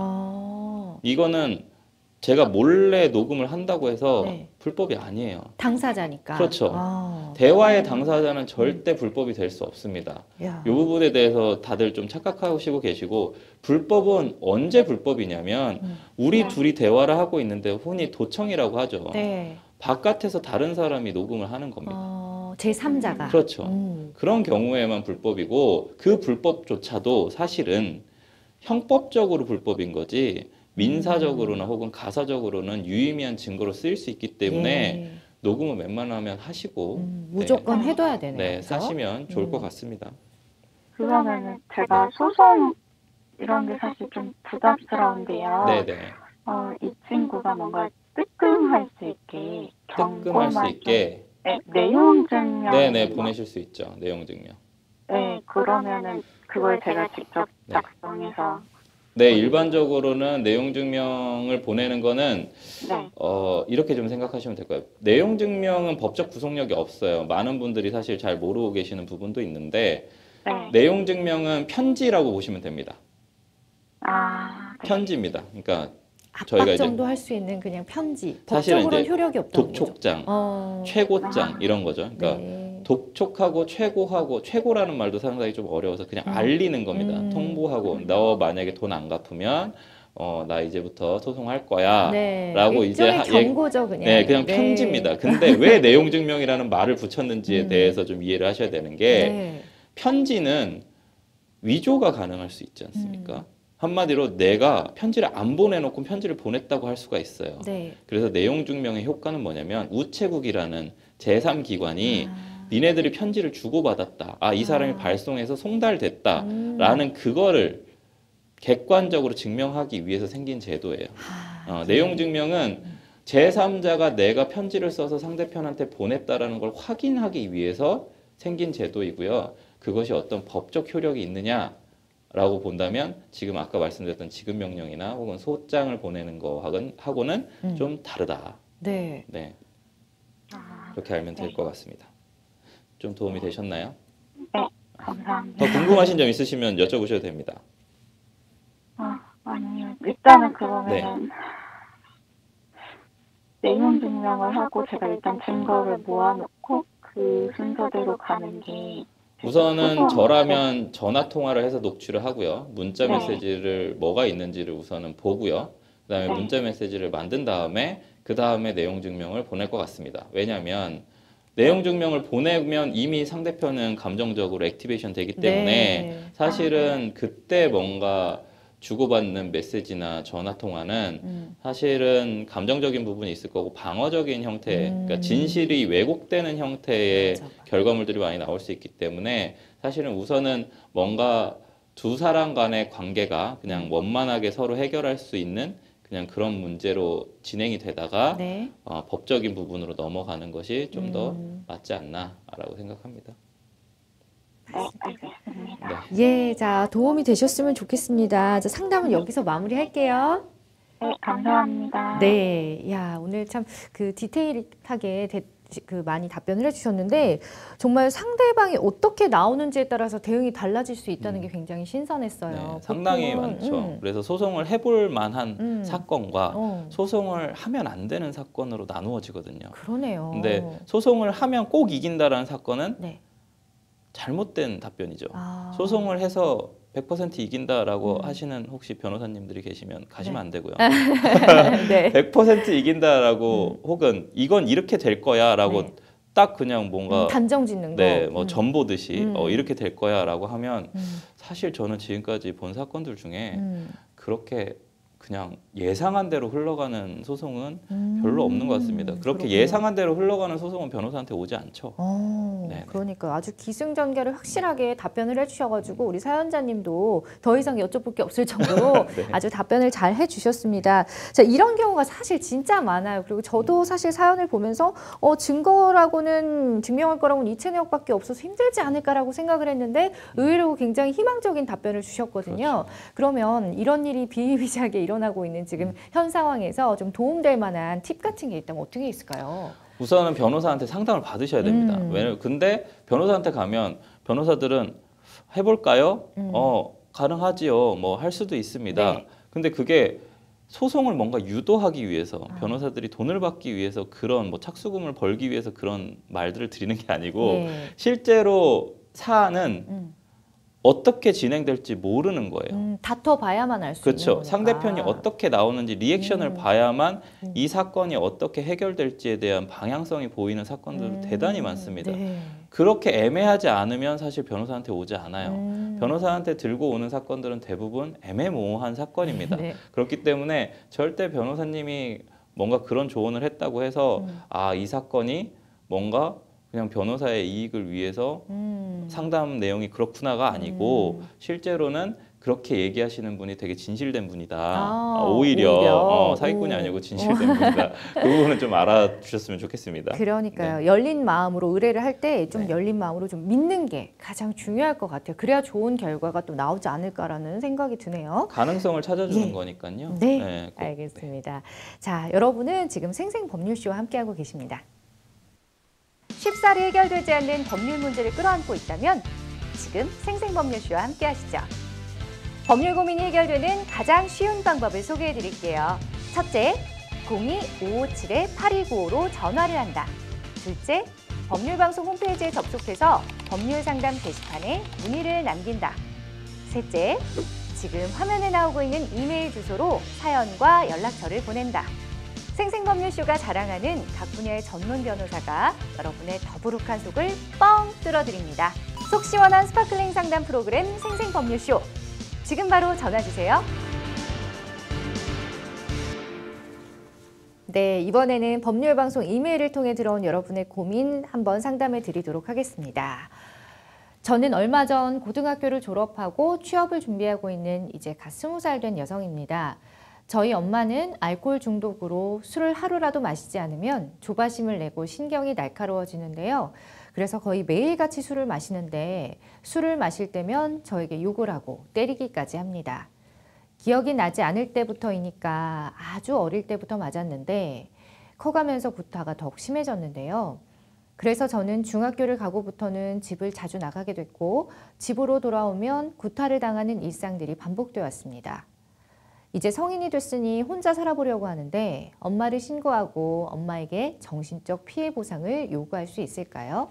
이거는 제가 몰래 녹음을 한다고 해서 불법이 아니에요. 당사자니까. 그렇죠. 대화의 당사자는 절대 불법이 될 수 없습니다. 이 부분에 대해서 다들 좀 착각하시고 계시고 불법은 언제 불법이냐면 우리 둘이 대화를 하고 있는데 흔히 도청이라고 하죠. 네. 바깥에서 다른 사람이 녹음을 하는 겁니다. 제3자가. 그렇죠. 그런 경우에만 불법이고 그 불법조차도 사실은 형법적으로 불법인 거지 민사적으로나 혹은 가사적으로는 유의미한 증거로 쓰일 수 있기 때문에 녹음은 웬만하면 하시고 무조건 해둬야 되네요. 네, 사시면 좋을 것 같습니다. 그러면은 제가 소송 이런 게 사실 좀 부담스러운데요. 네네. 이 친구가 뭔가 뜨끔할 수 있게 뜨끔할 수 있게 내용 증명 네네 보내실 수 있죠. 내용 증명. 네, 그러면은 그걸 제가 직접 작성해서 네, 일반적으로는 내용 증명을 보내는 거는 이렇게 좀 생각하시면 될 거예요. 내용 증명은 법적 구속력이 없어요. 많은 분들이 사실 잘 모르고 계시는 부분도 있는데 내용 증명은 편지라고 보시면 됩니다. 편지입니다. 그러니까 압박 정도 할 수 있는 그냥 편지. 사실은 법적으로는 이제 효력이 없다는 독촉장, 거죠. 최고장 이런 거죠. 그러니까 독촉하고 최고하고 최고라는 말도 상당히 좀 어려워서 그냥 알리는 겁니다. 통보하고 너 만약에 돈 안 갚으면 나 이제부터 소송할 거야 라고 이제 경고죠 그냥. 네, 그냥 편지입니다. 근데 왜 내용 증명이라는 말을 붙였는지에 대해서 좀 이해를 하셔야 되는 게 편지는 위조가 가능할 수 있지 않습니까? 한마디로 내가 편지를 안 보내놓고 편지를 보냈다고 할 수가 있어요. 그래서 내용 증명의 효과는 뭐냐면 우체국이라는 제3기관이 니네들이 편지를 주고받았다. 이 사람이 발송해서 송달됐다. 라는 그거를 객관적으로 증명하기 위해서 생긴 제도예요. 내용 증명은 제3자가 내가 편지를 써서 상대편한테 보냈다라는 걸 확인하기 위해서 생긴 제도이고요. 그것이 어떤 법적 효력이 있느냐라고 본다면 지금 아까 말씀드렸던 지급명령이나 혹은 소장을 보내는 거하고는 좀 다르다. 네. 그렇게 알면 될 것 같습니다. 좀 도움이 되셨나요? 네, 감사합니다. 더 궁금하신 점 있으시면 여쭤보셔도 됩니다. 아니요. 일단은 그러면 내용 증명을 하고 제가 일단 증거를 모아놓고 그 순서대로 가는 게 우선은 저라면 전화 통화를 해서 녹취를 하고요. 문자 네. 메시지를 뭐가 있는지를 우선은 보고요. 그다음에 네. 문자 메시지를 만든 다음에 그 다음에 내용 증명을 보낼 것 같습니다. 왜냐하면 내용 증명을 보내면 이미 상대편은 감정적으로 액티베이션 되기 때문에 네. 사실은 그때 뭔가 주고받는 메시지나 전화 통화는 사실은 감정적인 부분이 있을 거고 방어적인 형태, 그러니까 진실이 왜곡되는 형태의 맞아, 맞아. 결과물들이 많이 나올 수 있기 때문에 사실은 우선은 뭔가 두 사람 간의 관계가 그냥 원만하게 서로 해결할 수 있는 그냥 그런 문제로 진행이 되다가 네. 법적인 부분으로 넘어가는 것이 좀 더 맞지 않나라고 생각합니다. 네, 알겠습니다. 네. 예, 자, 도움이 되셨으면 좋겠습니다. 자, 상담은 여기서 마무리할게요. 네, 감사합니다. 네, 야, 오늘 참 그 디테일하게 많이 답변을 해주셨는데 정말 상대방이 어떻게 나오는지에 따라서 대응이 달라질 수 있다는 게 굉장히 신선했어요. 네, 상당히 보통은, 많죠. 그래서 소송을 해볼 만한 사건과 어, 소송을 하면 안 되는 사건으로 나누어지거든요. 그러네요. 근데 소송을 하면 꼭 이긴다라는 사건은 네. 잘못된 답변이죠. 아, 소송을 해서 100% 이긴다라고 하시는 혹시 변호사님들이 계시면 가시면 네. 안 되고요. 네. 100% 이긴다라고 혹은 이건 이렇게 될 거야라고 네. 딱 그냥 뭔가 단정 짓는 거. 네, 뭐 전보듯이 음. 이렇게 될 거야라고 하면 음. 사실 저는 지금까지 본 사건들 중에 음. 그렇게 그냥 예상한 대로 흘러가는 소송은 별로 없는 것 같습니다. 그렇게 그렇군요. 예상한 대로 흘러가는 소송은 변호사한테 오지 않죠. 네네. 그러니까 아주 기승전결을 확실하게 답변을 해주셔가지고 우리 사연자님도 더 이상 여쭤볼 게 없을 정도로 네. 아주 답변을 잘 해주셨습니다. 자, 이런 경우가 사실 진짜 많아요. 그리고 저도 사실 사연을 보면서 증거라고는 증명할 거라고는 이채내역밖에 없어서 힘들지 않을까라고 생각을 했는데 의외로 굉장히 희망적인 답변을 주셨거든요. 그러면 이런 일이 비일비재하게 일어나고 있는 지금 현 상황에서 좀 도움될 만한 팁 같은 게 있다면 어떻게 있을까요? 우선은 변호사한테 상담을 받으셔야 됩니다. 근데 변호사한테 가면 변호사들은 해볼까요? 가능하지요. 뭐 할 수도 있습니다. 네. 근데 그게 소송을 뭔가 유도하기 위해서 변호사들이 돈을 받기 위해서 그런 뭐 착수금을 벌기 위해서 그런 말들을 드리는 게 아니고 네. 실제로 사안은 어떻게 진행될지 모르는 거예요. 다퉈봐야만 알 수 있는 그렇죠. 거니까. 상대편이 어떻게 나오는지 리액션을 봐야만 이 사건이 어떻게 해결될지에 대한 방향성이 보이는 사건들도 대단히 많습니다. 네. 그렇게 애매하지 않으면 사실 변호사한테 오지 않아요. 변호사한테 들고 오는 사건들은 대부분 애매모호한 사건입니다. 네. 그렇기 때문에 절대 변호사님이 뭔가 그런 조언을 했다고 해서 이 사건이 뭔가 그냥 변호사의 이익을 위해서 상담 내용이 그렇구나가 아니고 실제로는 그렇게 얘기하시는 분이 되게 진실된 분이다. 오히려 사기꾼이 아니고 진실된 분이다. 그 부분은 좀 알아주셨으면 좋겠습니다. 그러니까요. 네. 열린 마음으로 의뢰를 할 때 좀 네. 열린 마음으로 좀 믿는 게 가장 중요할 것 같아요. 그래야 좋은 결과가 또 나오지 않을까라는 생각이 드네요. 가능성을 찾아주는 예. 거니까요. 네, 꼭. 알겠습니다. 자, 여러분은 지금 생생법률쇼와 함께하고 계십니다. 쉽사리 해결되지 않는 법률 문제를 끌어안고 있다면 지금 생생법률쇼와 함께하시죠. 법률 고민이 해결되는 가장 쉬운 방법을 소개해드릴게요. 첫째, 02-557-8295로 전화를 한다. 둘째, 법률방송 홈페이지에 접속해서 법률상담 게시판에 문의를 남긴다. 셋째, 지금 화면에 나오고 있는 이메일 주소로 사연과 연락처를 보낸다. 생생법률쇼가 자랑하는 각 분야의 전문 변호사가 여러분의 더부룩한 속을 뻥 뚫어드립니다. 속 시원한 스파클링 상담 프로그램 생생법률쇼. 지금 바로 전화주세요. 네, 이번에는 법률방송 이메일을 통해 들어온 여러분의 고민 한번 상담해 드리도록 하겠습니다. 저는 얼마 전 고등학교를 졸업하고 취업을 준비하고 있는 이제 갓 20살 된 여성입니다. 저희 엄마는 알코올 중독으로 술을 하루라도 마시지 않으면 조바심을 내고 신경이 날카로워지는데요. 그래서 거의 매일같이 술을 마시는데 술을 마실 때면 저에게 욕을 하고 때리기까지 합니다. 기억이 나지 않을 때부터이니까 아주 어릴 때부터 맞았는데 커가면서 구타가 더욱 심해졌는데요. 그래서 저는 중학교를 가고부터는 집을 자주 나가게 됐고 집으로 돌아오면 구타를 당하는 일상들이 반복되어 왔습니다. 이제 성인이 됐으니 혼자 살아보려고 하는데 엄마를 신고하고 엄마에게 정신적 피해 보상을 요구할 수 있을까요?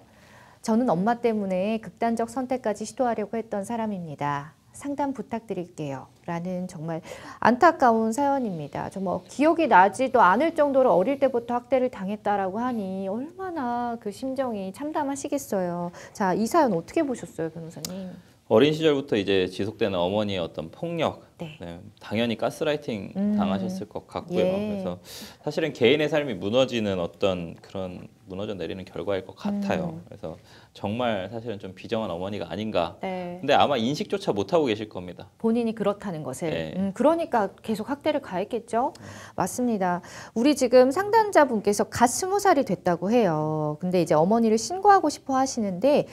저는 엄마 때문에 극단적 선택까지 시도하려고 했던 사람입니다. 상담 부탁드릴게요. 라는 정말 안타까운 사연입니다. 정말 기억이 나지도 않을 정도로 어릴 때부터 학대를 당했다라고 하니 얼마나 그 심정이 참담하시겠어요. 자, 이 사연 어떻게 보셨어요, 변호사님? 어린 시절부터 이제 지속되는 어머니의 어떤 폭력, 네. 당연히 가스라이팅 당하셨을 것 같고요. 예. 그래서 사실은 개인의 삶이 무너지는 어떤 그런 무너져 내리는 결과일 것 같아요. 그래서 정말 사실은 좀 비정한 어머니가 아닌가. 네. 근데 아마 인식조차 못하고 계실 겁니다. 본인이 그렇다는 것을. 네. 그러니까 계속 학대를 가했겠죠? 맞습니다. 우리 지금 상담자분께서 갓 20살이 됐다고 해요. 근데 이제 어머니를 신고하고 싶어 하시는데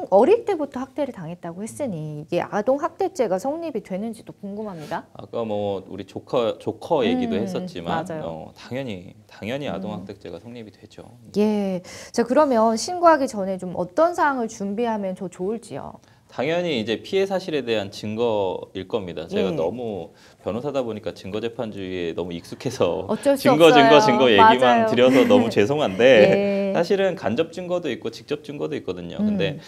어릴 때부터 학대를 당했다고 했으니 이게 아동 학대죄가 성립이 되는지도 궁금합니다. 아까 뭐 우리 조커 얘기도 했었지만 맞아요. 당연히 아동 학대죄가 성립이 되죠. 예. 자, 그러면 신고하기 전에 좀 어떤 사항을 준비하면 더 좋을지요? 당연히 이제 피해 사실에 대한 증거일 겁니다. 제가 예. 너무 변호사다 보니까 증거재판주의에 너무 익숙해서 어쩔 수 증거 없어요. 얘기만 맞아요. 드려서 너무 죄송한데 예. 사실은 간접 증거도 있고 직접 증거도 있거든요. 근데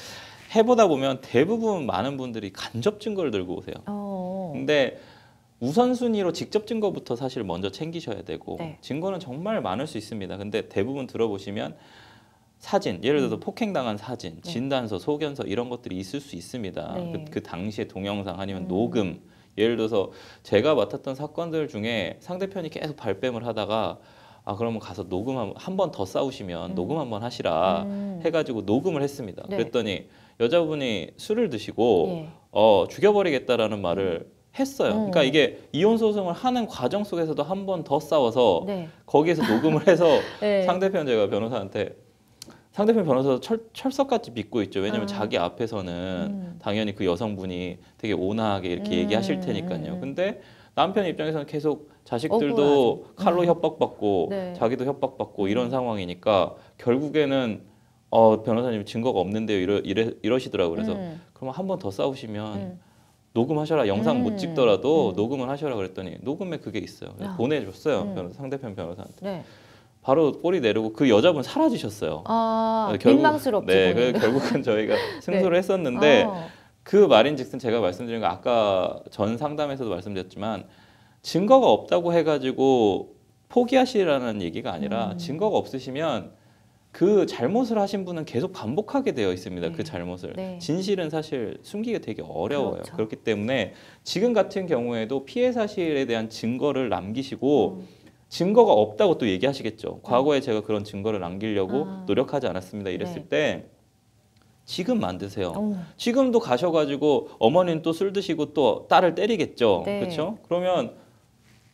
해보다 보면 대부분 많은 분들이 간접 증거를 들고 오세요. 근데 우선순위로 직접 증거부터 사실 먼저 챙기셔야 되고 네. 증거는 정말 많을 수 있습니다. 근데 대부분 들어보시면 사진, 예를 들어서 폭행당한 사진, 진단서, 소견서 이런 것들이 있을 수 있습니다. 네. 그 당시의 동영상 아니면 녹음, 예를 들어서 제가 맡았던 사건들 중에 상대편이 계속 발뺌을 하다가 그러면 가서 녹음 한 번 더 싸우시면 녹음 한번 하시라 해가지고 녹음을 했습니다. 네. 그랬더니 여자분이 술을 드시고 예. 죽여버리겠다라는 말을 했어요. 그러니까 이게 이혼 소송을 하는 과정 속에서도 한 번 더 싸워서 네. 거기에서 녹음을 해서 네. 제가 변호사한테 상대편 변호사도 철석같이 믿고 있죠. 왜냐하면 자기 앞에서는 당연히 그 여성분이 되게 온화하게 이렇게 얘기하실 테니까요. 근데 남편 입장에서는 계속 자식들도 억울하죠. 칼로 협박받고 네. 자기도 협박받고 이런 상황이니까 결국에는 변호사님 증거가 없는데요 이러시더라고요. 그래서 그럼 한 번 더 싸우시면 녹음하셔라. 영상 못 찍더라도 녹음을 하셔라 그랬더니 녹음에 그게 있어요. 그래서 보내줬어요. 상대편 변호사한테. 네. 바로 꼬리 내리고 그 여자분 사라지셨어요. 민망스럽지. 네, 본인도. 결국은 저희가 승소를 했었는데 그 말인즉슨 제가 말씀드린 거 아까 전 상담에서도 말씀드렸지만 증거가 없다고 해가지고 포기하시라는 얘기가 아니라 증거가 없으시면 그 잘못을 하신 분은 계속 반복하게 되어 있습니다. 그 잘못을. 네. 진실은 사실 숨기기 되게 어려워요. 그렇죠. 그렇기 때문에 지금 같은 경우에도 피해 사실에 대한 증거를 남기시고 증거가 없다고 또 얘기하시겠죠. 과거에 제가 그런 증거를 남기려고 노력하지 않았습니다. 이랬을 때 지금 만드세요. 지금도 가셔가지고 어머니는 또 술 드시고 또 딸을 때리겠죠. 네. 그렇죠? 그러면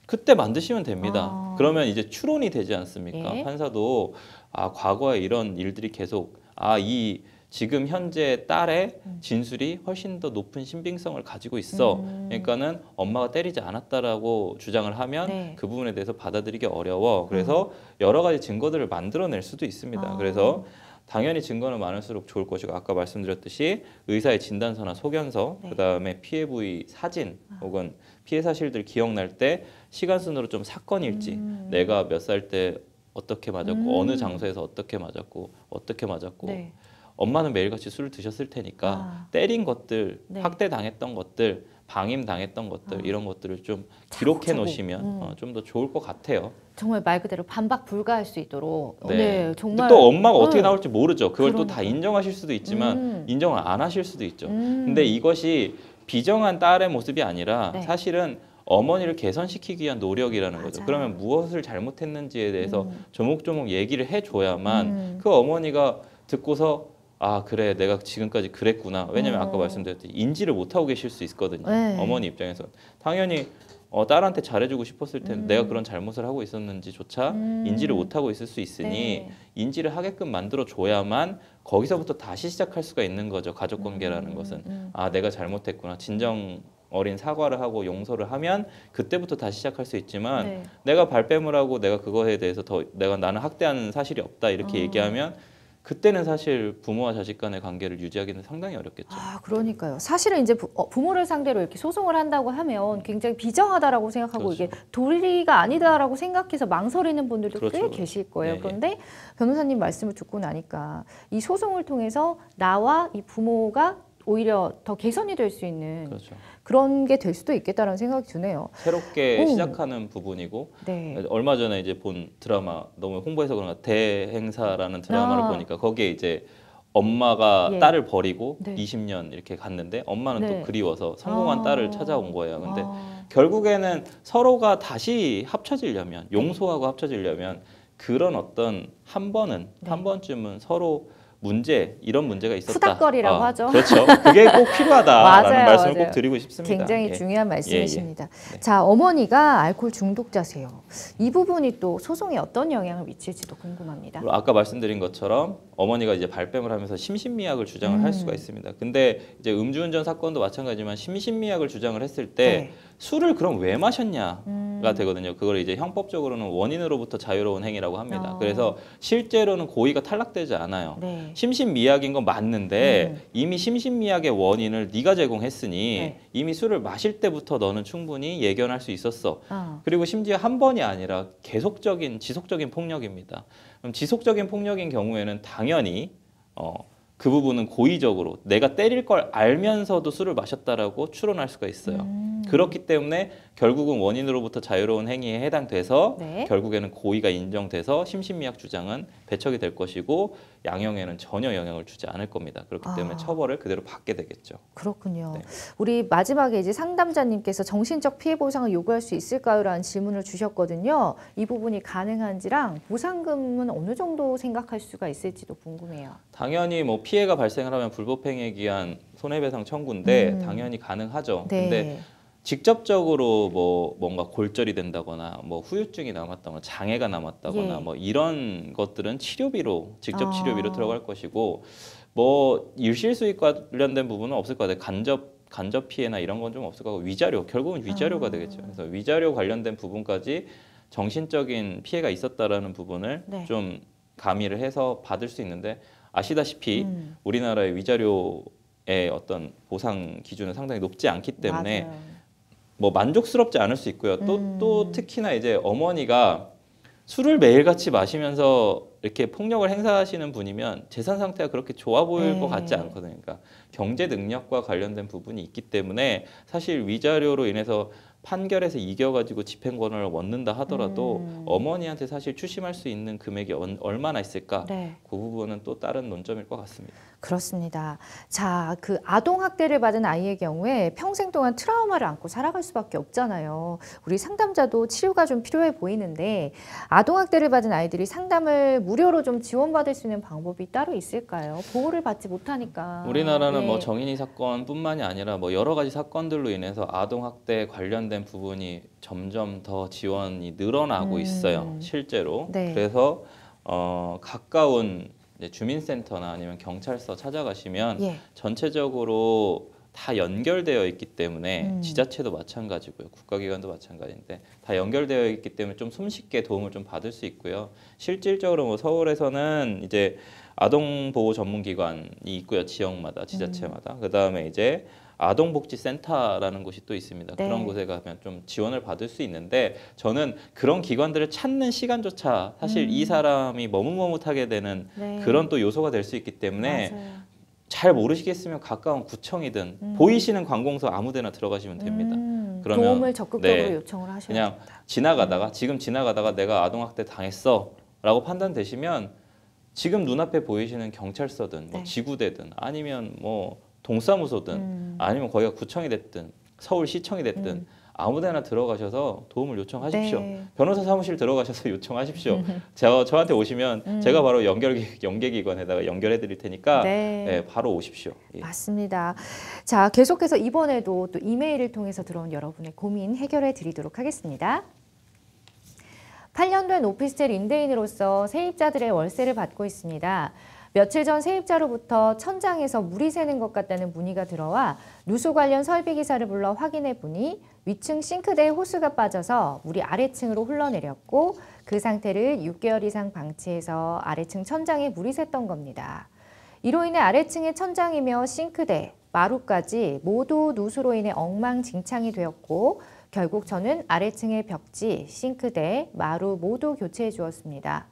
그때 만드시면 됩니다. 그러면 이제 추론이 되지 않습니까? 예. 판사도 과거에 이런 일들이 계속 이 지금 현재 딸의 진술이 훨씬 더 높은 신빙성을 가지고 있어. 그러니까는 엄마가 때리지 않았다라고 주장을 하면 네. 그 부분에 대해서 받아들이기 어려워. 그래서 여러 가지 증거들을 만들어낼 수도 있습니다. 그래서 당연히 증거는 많을수록 좋을 것이고 아까 말씀드렸듯이 의사의 진단서나 소견서, 그다음에 피해 부위 사진 혹은 피해 사실들 기억날 때 시간 순으로 좀 사건일지 내가 몇 살 때 어떻게 맞았고 어느 장소에서 어떻게 맞았고 네. 엄마는 매일같이 술을 드셨을 테니까 때린 것들, 네. 학대당했던 것들, 방임당했던 것들 이런 것들을 좀 기록해 놓으시면 좀 더 좋을 것 같아요. 정말 말 그대로 반박 불가할 수 있도록. 네. 정말. 또 엄마가 어떻게 나올지 모르죠. 그걸 또 다 그러니까요. 인정하실 수도 있지만 인정을 안 하실 수도 있죠. 근데 이것이 비정한 딸의 모습이 아니라 네. 사실은 어머니를 개선시키기 위한 노력이라는 거죠. 맞아요. 그러면 무엇을 잘못했는지에 대해서 조목조목 얘기를 해줘야만 그 어머니가 듣고서 그래 내가 지금까지 그랬구나. 왜냐면 아까 말씀드렸듯이 인지를 못하고 계실 수 있거든요. 네. 어머니 입장에서 당연히 딸한테 잘해주고 싶었을 텐데 내가 그런 잘못을 하고 있었는지조차 인지를 못하고 있을 수 있으니 네. 인지를 하게끔 만들어줘야만 거기서부터 다시 시작할 수가 있는 거죠. 가족관계라는 것은 내가 잘못했구나. 진정 어린 사과를 하고 용서를 하면 그때부터 다시 시작할 수 있지만 내가 발뺌을 하고 내가 그거에 대해서 나는 학대한 사실이 없다 이렇게 얘기하면 그때는 사실 부모와 자식 간의 관계를 유지하기는 상당히 어렵겠죠. 아, 그러니까요. 사실은 이제 부모를 상대로 이렇게 소송을 한다고 하면 굉장히 비정하다라고 생각하고 그렇죠. 이게 도리가 아니다라고 생각해서 망설이는 분들도 꽤 그렇죠. 계실 거예요. 예, 예. 그런데 변호사님 말씀을 듣고 나니까 이 소송을 통해서 나와 이 부모가 오히려 더 개선이 될 수 있는 그렇죠. 그런 게 될 수도 있겠다라는 생각이 드네요. 새롭게 오. 시작하는 부분이고 네. 얼마 전에 이제 본 드라마 너무 홍보해서 그런가 대행사라는 드라마를 아. 보니까 거기에 이제 엄마가 예. 딸을 버리고 네. 20년 이렇게 갔는데 엄마는 네. 또 그리워서 성공한 아. 딸을 찾아온 거예요. 근데 아. 결국에는 서로가 다시 합쳐지려면 네. 용서하고 합쳐지려면 그런 어떤 한 번은 네. 한 번쯤은 서로 이런 문제가 있었다. 후닥거리라고 하죠. 그렇죠. 그게 꼭 필요하다라는 맞아요, 말씀을 맞아요. 꼭 드리고 싶습니다. 굉장히 예. 중요한 말씀이십니다. 네. 자, 어머니가 알코올 중독자세요. 이 부분이 또 소송에 어떤 영향을 미칠지도 궁금합니다. 아까 말씀드린 것처럼 어머니가 이제 발뺌을 하면서 심신미약을 주장을 할 수가 있습니다. 근데 이제 음주운전 사건도 마찬가지지만 심신미약을 주장을 했을 때 네. 술을 그럼 왜 마셨냐가 되거든요. 그걸 이제 형법적으로는 원인으로부터 자유로운 행위라고 합니다. 그래서 실제로는 고의가 탈락되지 않아요. 네. 심신미약인 건 맞는데 이미 심신미약의 원인을 네가 제공했으니 네. 이미 술을 마실 때부터 너는 충분히 예견할 수 있었어. 아. 그리고 심지어 한 번이 아니라 지속적인 폭력입니다. 그럼 지속적인 폭력인 경우에는 당연히 그 부분은 고의적으로 내가 때릴 걸 알면서도 술을 마셨다라고 추론할 수가 있어요. 그렇기 때문에 결국은 원인으로부터 자유로운 행위에 해당돼서 네. 결국에는 고의가 인정돼서 심신미약 주장은 배척이 될 것이고 양형에는 전혀 영향을 주지 않을 겁니다. 그렇기 때문에 아. 처벌을 그대로 받게 되겠죠. 그렇군요. 네. 우리 마지막에 이제 상담자님께서 정신적 피해 보상을 요구할 수 있을까요? 라는 질문을 주셨거든요. 이 부분이 가능한지랑 보상금은 어느 정도 생각할 수가 있을지도 궁금해요. 당연히 뭐 피해가 발생을 하면 불법행위에 기한 손해배상 청구인데 당연히 가능하죠. 네. 근데 직접적으로 뭐 뭔가 골절이 된다거나 뭐 후유증이 남았다거나 장애가 남았다거나 예. 뭐 이런 것들은 치료비로 직접 아. 치료비로 들어갈 것이고 뭐 일실 수익 관련된 부분은 없을 것 같아요. 간접 피해나 이런 건 좀 없을 거고 위자료 결국은 위자료가 되겠죠. 그래서 위자료 관련된 부분까지 정신적인 피해가 있었다라는 부분을 네. 좀 가미를 해서 받을 수 있는데 아시다시피 우리나라의 위자료의 어떤 보상 기준은 상당히 높지 않기 때문에 맞아요. 뭐 만족스럽지 않을 수 있고요. 또 특히나 이제 어머니가 술을 매일같이 마시면서 이렇게 폭력을 행사하시는 분이면 재산 상태가 그렇게 좋아 보일 네. 것 같지 않거든요. 그러니까 경제 능력과 관련된 부분이 있기 때문에 사실 위자료로 인해서 판결에서 이겨가지고 집행권을 얻는다 하더라도 어머니한테 사실 추심할 수 있는 금액이 얼마나 있을까? 네. 그 부분은 또 다른 논점일 것 같습니다. 그렇습니다. 자, 그 아동학대를 받은 아이의 경우에 평생 동안 트라우마를 안고 살아갈 수밖에 없잖아요. 우리 상담자도 치료가 좀 필요해 보이는데 아동학대를 받은 아이들이 상담을 무료로 좀 지원받을 수 있는 방법이 따로 있을까요? 보호를 받지 못하니까. 우리나라는 예. 뭐 정인이 사건뿐만이 아니라 뭐 여러 가지 사건들로 인해서 아동학대 관련된 부분이 점점 더 지원이 늘어나고 있어요. 실제로. 네. 그래서 가까운 이제 주민센터나 아니면 경찰서 찾아가시면 예. 전체적으로 다 연결되어 있기 때문에 지자체도 마찬가지고요. 국가기관도 마찬가지인데 다 연결되어 있기 때문에 좀 손쉽게 도움을 좀 받을 수 있고요. 실질적으로 뭐 서울에서는 이제 아동보호 전문기관이 있고요. 지역마다 지자체마다. 그다음에 이제 아동복지센터라는 곳이 또 있습니다. 네. 그런 곳에 가면 좀 지원을 받을 수 있는데 저는 그런 기관들을 찾는 시간조차 사실 이 사람이 머뭇머뭇하게 되는 네. 그런 또 요소가 될 수 있기 때문에 맞아요. 잘 모르시겠으면 가까운 구청이든 보이시는 관공서 아무데나 들어가시면 됩니다. 그러면 도움을 적극적으로 네, 요청을 하셔야 그냥 됩니다. 지나가다가 지금 지나가다가 내가 아동학대 당했어라고 판단되시면 지금 눈앞에 보이시는 경찰서든 뭐 네. 지구대든 아니면 뭐 동사무소든 아니면 거기가 구청이 됐든 서울시청이 됐든 아무데나 들어가셔서 도움을 요청하십시오. 네. 변호사 사무실 들어가셔서 요청하십시오. 저한테 오시면 제가 바로 연계기관에다가 연결해 드릴 테니까 네. 네, 바로 오십시오. 예. 맞습니다. 자, 계속해서 이번에도 또 이메일을 통해서 들어온 여러분의 고민 해결해 드리도록 하겠습니다. 8년 된 오피스텔 임대인으로서 세입자들의 월세를 받고 있습니다. 며칠 전 세입자로부터 천장에서 물이 새는 것 같다는 문의가 들어와 누수 관련 설비 기사를 불러 확인해 보니 위층 싱크대에 호스가 빠져서 물이 아래층으로 흘러내렸고 그 상태를 6개월 이상 방치해서 아래층 천장에 물이 샜던 겁니다. 이로 인해 아래층의 천장이며 싱크대, 마루까지 모두 누수로 인해 엉망진창이 되었고 결국 저는 아래층의 벽지, 싱크대, 마루 모두 교체해 주었습니다.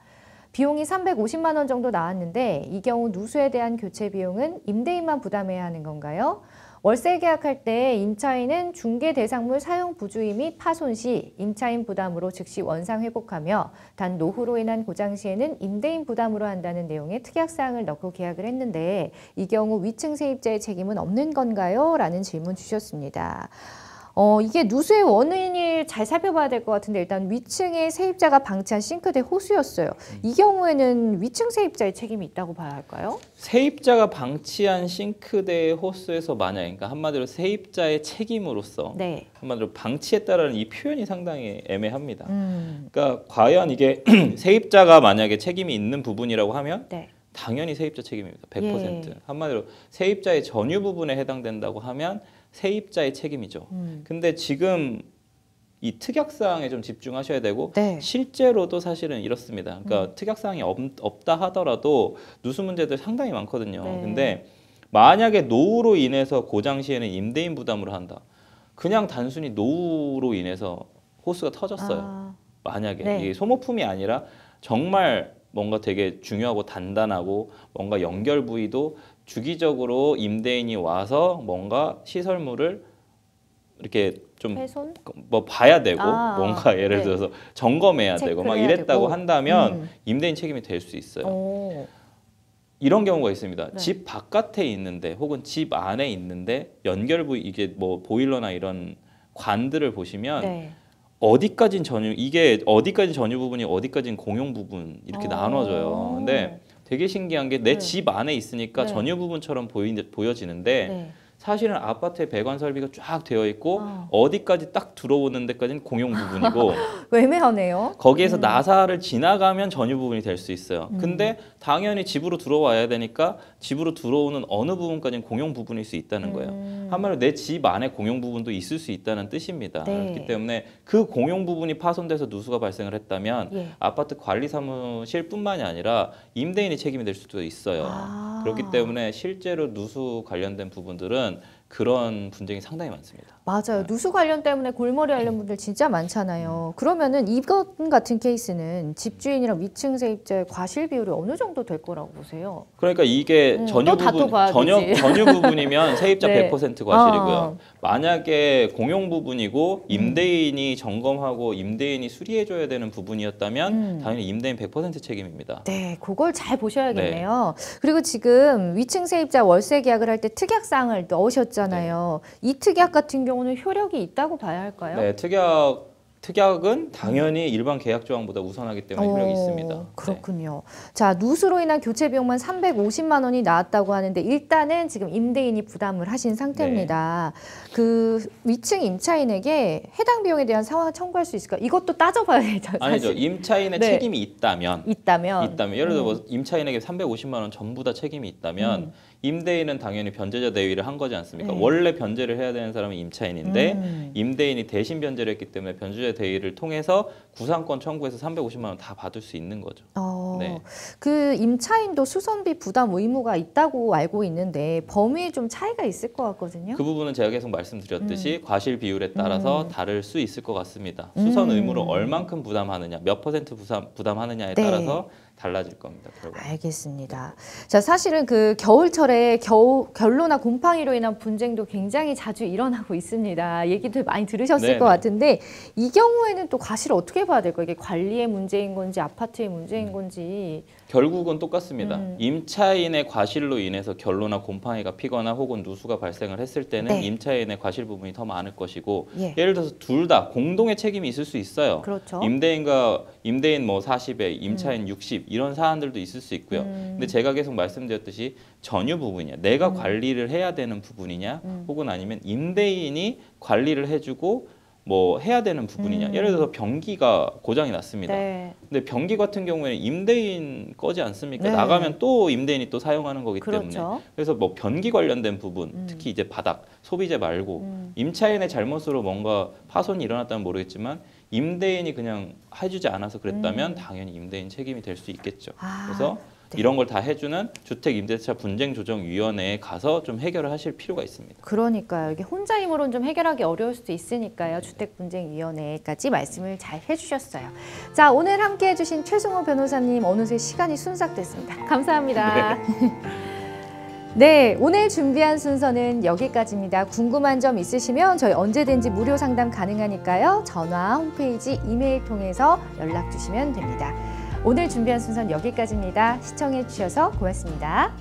비용이 350만 원 정도 나왔는데 이 경우 누수에 대한 교체 비용은 임대인만 부담해야 하는 건가요? 월세 계약할 때 임차인은 중개 대상물 사용 부주의 및 파손 시 임차인 부담으로 즉시 원상 회복하며 단 노후로 인한 고장 시에는 임대인 부담으로 한다는 내용의 특약사항을 넣고 계약을 했는데 이 경우 위층 세입자의 책임은 없는 건가요? 라는 질문 주셨습니다. 이게 누수의 원인을 잘 살펴봐야 될 것 같은데 일단 위층에 세입자가 방치한 싱크대 호수였어요. 이 경우에는 위층 세입자의 책임이 있다고 봐야 할까요? 세입자가 방치한 싱크대 호스에서 만약 그러니까 한마디로 세입자의 책임으로서 네. 한마디로 방치했다라는 이 표현이 상당히 애매합니다. 그러니까 과연 이게 세입자가 만약에 책임이 있는 부분이라고 하면 네. 당연히 세입자 책임입니다. 100%. 예. 한마디로 세입자의 전유 부분에 해당된다고 하면 세입자의 책임이죠. 근데 지금 이 특약사항에 좀 집중하셔야 되고 네. 실제로도 사실은 이렇습니다. 그러니까 특약사항이 없다 하더라도 누수 문제들 상당히 많거든요. 네. 근데 만약에 노후로 인해서 고장 시에는 임대인 부담으로 한다. 그냥 단순히 노후로 인해서 호스가 터졌어요. 만약에 네. 이게 소모품이 아니라 정말 뭔가 되게 중요하고 단단하고 뭔가 연결 부위도 주기적으로 임대인이 와서 뭔가 시설물을 이렇게 좀 훼손? 뭐 봐야 되고 뭔가 예를 네. 들어서 점검해야 되고 막 체크해야 이랬다고 되고. 한다면 임대인 책임이 될 수 있어요. 이런 경우가 있습니다. 네. 집 바깥에 있는데 혹은 집 안에 있는데 연결 부위 이게 뭐 보일러나 이런 관들을 보시면 네. 어디까진 전유 이게 어디까지 전유 부분이 어디까지는 공용 부분 이렇게 나눠져요. 근데 되게 신기한 게 내 네. 집 안에 있으니까 네. 전유 부분처럼 보여지는데 네. 사실은 아파트에 배관 설비가 쫙 되어 있고 어디까지 딱 들어오는 데까지는 공용 부분이고 애매하네요. 거기에서 나사를 지나가면 전유 부분이 될 수 있어요. 근데 당연히 집으로 들어와야 되니까 집으로 들어오는 어느 부분까지는 공용 부분일 수 있다는 거예요. 한마디로 내 집 안에 공용 부분도 있을 수 있다는 뜻입니다. 네. 그렇기 때문에 그 공용 부분이 파손돼서 누수가 발생을 했다면 예. 아파트 관리 사무실뿐만이 아니라 임대인이 책임이 될 수도 있어요. 그렇기 때문에 실제로 누수 관련된 부분들은 그런 분쟁이 상당히 많습니다. 맞아요. 누수 관련 때문에 골머리 앓는 분들 진짜 많잖아요. 그러면은 이것 같은 케이스는 집주인이랑 위층 세입자의 과실 비율이 어느 정도 될 거라고 보세요? 그러니까 이게 전유 또 부분 다퉈봐야 되지. 전유 부분이면 세입자 네. 100% 과실이고요. 만약에 공용 부분이고 임대인이 점검하고 임대인이 수리해 줘야 되는 부분이었다면 당연히 임대인 100% 책임입니다. 네, 그걸 잘 보셔야겠네요. 그리고 지금 위층 세입자 월세 계약을 할 때 특약사항을 넣으셨잖아요. 이 특약 같은 경우는 효력이 있다고 봐야 할까요? 네, 특약은 당연히 일반 계약 조항보다 우선하기 때문에 효력이 있습니다. 네. 그렇군요. 자, 누수로 인한 교체 비용만 350만 원이 나왔다고 하는데 일단은 지금 임대인이 부담을 하신 상태입니다. 그 위층 임차인에게 해당 비용에 대한 상환 청구할 수 있을까? 이것도 따져봐야 되죠. 사실. 아니죠. 임차인의 네. 책임이 있다면 예를 들어 뭐 임차인에게 350만 원 전부 다 책임이 있다면 임대인은 당연히 변제자 대위를 한 거지 않습니까? 네. 원래 변제를 해야 되는 사람은 임차인인데 임대인이 대신 변제를 했기 때문에 변제자 대위를 통해서 구상권 청구해서 350만 원 다 받을 수 있는 거죠. 네. 그 임차인도 수선비 부담 의무가 있다고 알고 있는데 범위에 좀 차이가 있을 것 같거든요. 그 부분은 제가 계속 말씀드렸듯이 과실 비율에 따라서 다를 수 있을 것 같습니다. 수선 의무를 얼만큼 부담하느냐, 몇 퍼센트 부담하느냐에 네. 따라서 달라질 겁니다. 결과는. 알겠습니다. 자, 사실은 그 겨울철에 결로나 곰팡이로 인한 분쟁도 굉장히 자주 일어나고 있습니다. 얘기들 많이 들으셨을 네네. 것 같은데 이 경우에는 또 과실을 어떻게 봐야 될까요? 이게 관리의 문제인 건지 아파트의 문제인 건지. 결국은 똑같습니다. 임차인의 과실로 인해서 결로나 곰팡이가 피거나 혹은 누수가 발생을 했을 때는 네. 임차인의 과실 부분이 더 많을 것이고 예. 예를 들어서 둘 다 공동의 책임이 있을 수 있어요. 그렇죠. 임대인 뭐 40에 임차인 60 이런 사안들도 있을 수 있고요. 근데 제가 계속 말씀드렸듯이 전유 부분이냐, 내가 관리를 해야 되는 부분이냐, 혹은 아니면 임대인이 관리를 해주고 뭐 해야 되는 부분이냐. 예를 들어서 변기가 고장이 났습니다. 네. 근데 변기 같은 경우에는 임대인 거지 않습니까? 네. 나가면 또 임대인이 또 사용하는 거기 때문에. 그렇죠. 그래서 뭐 변기 관련된 부분, 특히 이제 바닥, 소비재 말고 임차인의 잘못으로 뭔가 파손이 일어났다면 모르겠지만 임대인이 그냥 해주지 않아서 그랬다면 당연히 임대인 책임이 될 수 있겠죠. 그래서 네. 이런 걸 다 해주는 주택임대차 분쟁조정위원회에 가서 좀 해결을 하실 필요가 있습니다. 그러니까요. 이게 혼자 힘으로는 좀 해결하기 어려울 수도 있으니까요. 주택분쟁위원회까지 말씀을 잘 해주셨어요. 자, 오늘 함께 해주신 최승호 변호사님 어느새 시간이 순삭됐습니다. 감사합니다. 네, 오늘 준비한 순서는 여기까지입니다. 궁금한 점 있으시면 저희 언제든지 무료 상담 가능하니까요. 전화, 홈페이지, 이메일 통해서 연락 주시면 됩니다. 오늘 준비한 순서는 여기까지입니다. 시청해 주셔서 고맙습니다.